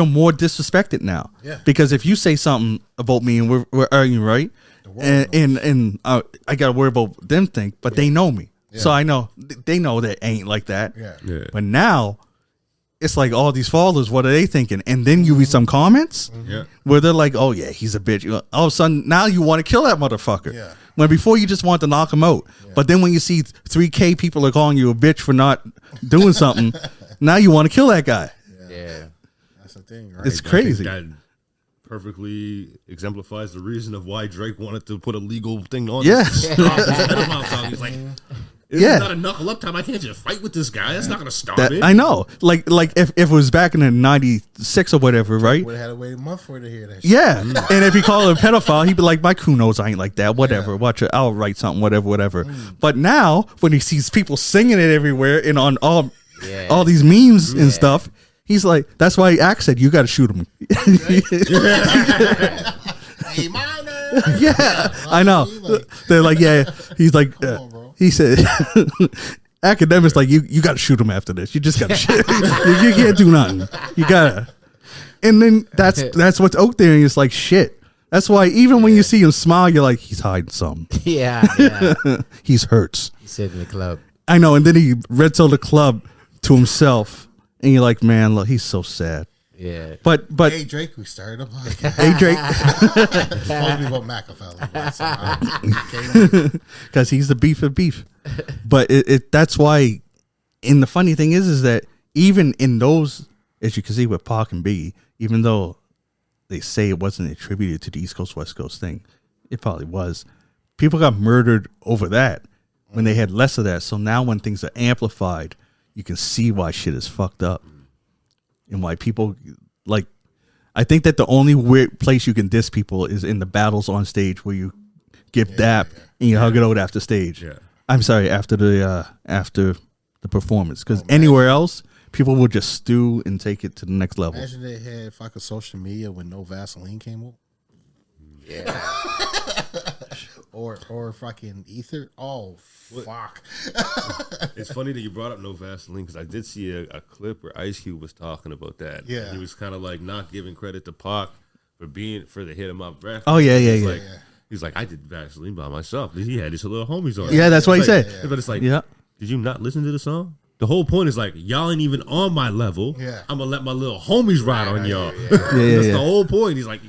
Speaker 1: more disrespected now. Yeah. Because if you say something about me and we're arguing, right? And I gotta worry about them think, but they know me. Yeah. So I know they know that ain't like that. Yeah. But now it's like all these followers, what are they thinking? And then you read some comments where they're like, oh yeah, he's a bitch. All of a sudden now you want to kill that motherfucker. Yeah. When before you just want to knock him out. Yeah. But then when you see 3K people are calling you a bitch for not doing something, now you want to kill that guy.
Speaker 3: Yeah.
Speaker 2: That's the thing, right?
Speaker 1: It's crazy.
Speaker 4: That perfectly exemplifies the reason of why Drake wanted to put a legal thing on.
Speaker 1: Yes.
Speaker 4: He's like, it's not a knuckle up time. I can't just fight with this guy. That's not going to stop it.
Speaker 1: I know. Like if it was back in the 96 or whatever, right?
Speaker 2: Would have had to wait a month for it to hear that shit.
Speaker 1: Yeah. And if he called him a pedophile, he'd be like, my crew knows I ain't like that. Whatever. Watch it. I'll write something, whatever. But now, when he sees people singing it everywhere and on all these memes and stuff, he's like, that's why Axe said, you got to shoot him.
Speaker 2: Hey, minor.
Speaker 1: Yeah, I know. They're like, yeah. He's like, he said, academics like you got to shoot him after this. You just got to shoot. You can't do nothing. You gotta. And then that's what's out there, and it's like shit. That's why even when you see him smile, you're like, he's hiding something.
Speaker 3: Yeah.
Speaker 1: He's hurts.
Speaker 3: He said in the club.
Speaker 1: I know. And then he red-told the club to himself. And you're like, man, look, he's so sad.
Speaker 3: Yeah.
Speaker 1: But
Speaker 2: hey, Drake, we started a podcast.
Speaker 1: Hey, Drake.
Speaker 2: It's supposed to be about Makaveil.
Speaker 1: Because he's the beef of beef. But that's why, and the funny thing is that even in those, as you can see with Pac and Biggie, even though they say it wasn't attributed to the East Coast, West Coast thing, it probably was. People got murdered over that when they had less of that. So now when things are amplified, you can see why shit is fucked up. And why people, like, I think that the only weird place you can diss people is in the battles on stage where you give dap and you hug it out after stage.
Speaker 4: Yeah.
Speaker 1: I'm sorry, after the performance. Because anywhere else, people will just stew and take it to the next level.
Speaker 2: Imagine they had fucking social media when no Vaseline came up.
Speaker 3: Yeah.
Speaker 2: or fucking ether. Oh, fuck.
Speaker 4: It's funny that you brought up no Vaseline because I did see a clip where Ice Cube was talking about that.
Speaker 2: Yeah.
Speaker 4: And he was kind of like not giving credit to Pac for the hit him up record.
Speaker 1: Oh, yeah.
Speaker 4: He's like, I did Vaseline by myself. He had his little homies on.
Speaker 1: Yeah, that's what he said.
Speaker 4: But it's like, did you not listen to the song? The whole point is like, y'all ain't even on my level.
Speaker 2: Yeah.
Speaker 4: I'm going to let my little homies ride on y'all.
Speaker 1: That's
Speaker 4: the whole point. He's like,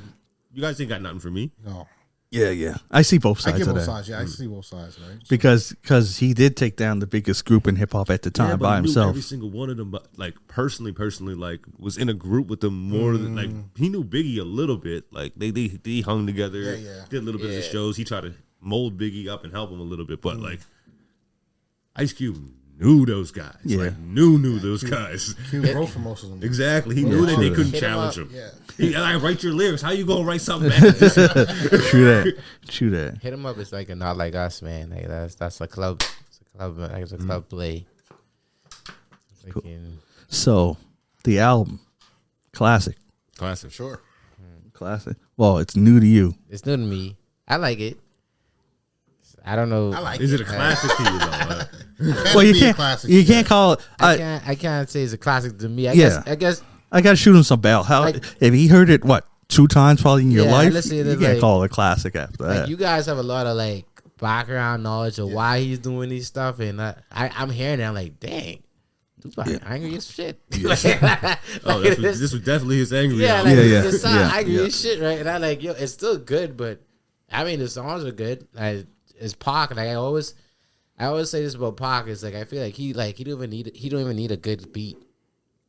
Speaker 4: you guys ain't got nothing for me.
Speaker 2: No.
Speaker 1: Yeah. I see both sides
Speaker 2: I get
Speaker 1: of
Speaker 2: both
Speaker 1: that.
Speaker 2: sides. Yeah, I see both sides, right?
Speaker 1: Because he did take down the biggest group in hip hop at the time by himself.
Speaker 4: Every single one of them, but like personally, like was in a group with them more than like he knew Biggie a little bit. Like they hung together, did a little bit of the shows. He tried to mold Biggie up and help him a little bit, but like Ice Cube knew those guys.
Speaker 1: Yeah.
Speaker 4: Like knew those guys.
Speaker 2: Cube wrote for most of them.
Speaker 4: Exactly. He knew that they couldn't challenge him.
Speaker 2: Yeah.
Speaker 4: I write your lyrics. How you gonna write something back?
Speaker 1: True that.
Speaker 3: Hit 'em up is like a Not Like Us, man. Like that's a club. It's a club. Like it's a club play.
Speaker 1: Cool. So the album, classic.
Speaker 2: Sure.
Speaker 1: Classic. Well, it's new to you.
Speaker 3: It's new to me. I like it. I don't know.
Speaker 2: I like
Speaker 4: Is
Speaker 2: it.
Speaker 4: it a classic to you though?
Speaker 1: Well, you can't call it.
Speaker 3: I can't say it's a classic to me. I guess
Speaker 1: I gotta shoot him some bail. How if he heard it 2 times probably in your life, you can't call it a classic after that.
Speaker 3: You guys have a lot of like background knowledge of why he's doing these stuff, and I'm hearing it. I'm like, dang, dude's angry as shit.
Speaker 4: This was definitely his angry.
Speaker 3: It sounds angry as shit, right? And I like, yo, it's still good, but I mean, the songs are good. It's Pac, like I always say this about Pac. Is like I feel like he don't even need a good beat.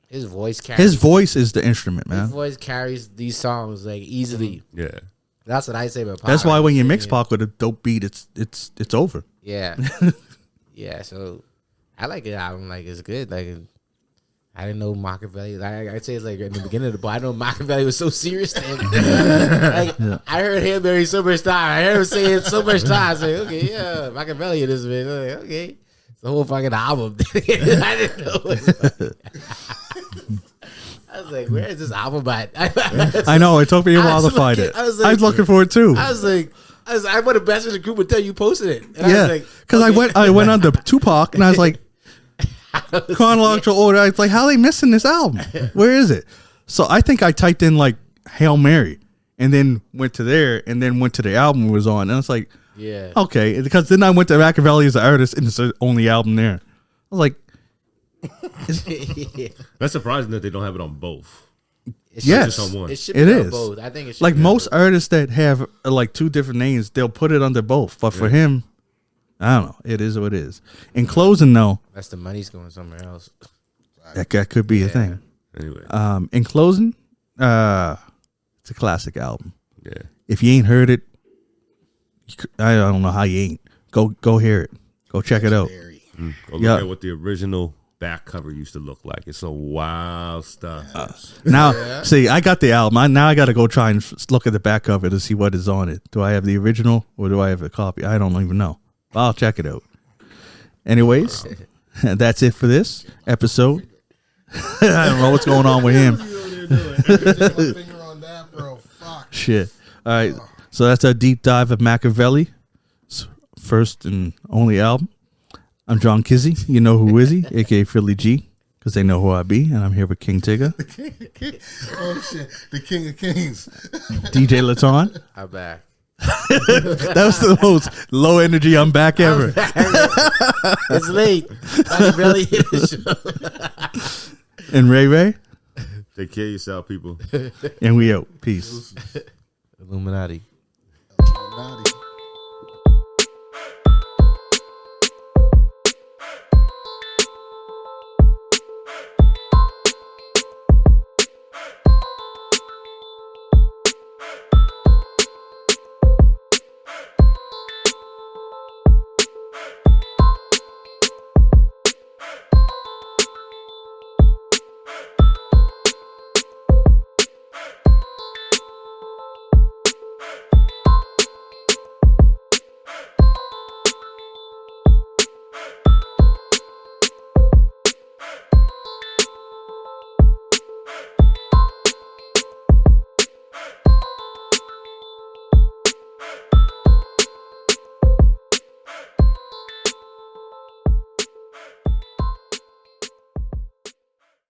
Speaker 3: His voice carries.
Speaker 1: His voice is the instrument, man.
Speaker 3: His voice carries these songs like easily.
Speaker 4: Yeah.
Speaker 3: That's what I say about Pac.
Speaker 1: That's why when you mix Pac with a dope beat, it's over.
Speaker 3: Yeah. Yeah, so I like the album. Like it's good. Like I didn't know Makaveli. Like I'd say it's like in the beginning of the book. I know Makaveli was so serious to him. I heard him very Superstar. I heard him saying so much time. I was like, okay, yeah, Makaveli in this man. Like, okay. It's the whole fucking album. I didn't know. I was like, where is this album at?
Speaker 1: I know. It took me a while to find it. I was looking for it too.
Speaker 3: I was like, I would have best in the group until you posted it. And
Speaker 1: yeah, because I went on to Tupac and I was like, chronological order. I was like, how are they missing this album? Where is it? So I think I typed in like Hail Mary and then went to there and then went to the album it was on. And I was like,
Speaker 3: yeah,
Speaker 1: okay. Because then I went to Makaveli as an artist and it's the only album there. I was like,
Speaker 4: that's surprising that they don't have it on both.
Speaker 1: Yes,
Speaker 4: just on one.
Speaker 3: It should be on both. I think it should
Speaker 1: like
Speaker 3: be
Speaker 1: most artists that have like 2 different names, they'll put it under both. But for him, I don't know. It is what it is. In closing, though,
Speaker 3: that's the money's going somewhere else.
Speaker 1: That could be a thing.
Speaker 4: Anyway,
Speaker 1: in closing, it's a classic album.
Speaker 4: Yeah.
Speaker 1: If you ain't heard it, I don't know how you ain't. Go hear it. Go check it out.
Speaker 4: Go look at what the original back cover used to look like. It's some wild stuff.
Speaker 1: Now, see, I got the album. Now I got to go try and look at the back cover to see what is on it. Do I have the original or do I have a copy? I don't even know. I'll check it out. Anyways, that's it for this episode. I don't know what's going on with him.
Speaker 2: Finger on that, bro. Fuck.
Speaker 1: Shit. All right. So that's our deep dive of Makaveli, first and only album. I'm John Kizzy. You know who is he? AKA Philly G. because they know who I be, and I'm here with King Tigger,
Speaker 2: Oh shit, the King of Kings.
Speaker 1: DJ Laton.
Speaker 3: I'm back.
Speaker 1: That was the most low energy I'm back ever.
Speaker 3: It's late. I barely hit the show.
Speaker 1: And Ray Ray,
Speaker 4: Take care of yourself, people.
Speaker 1: and we out. Peace.
Speaker 5: Illuminati.
Speaker 2: Illuminati.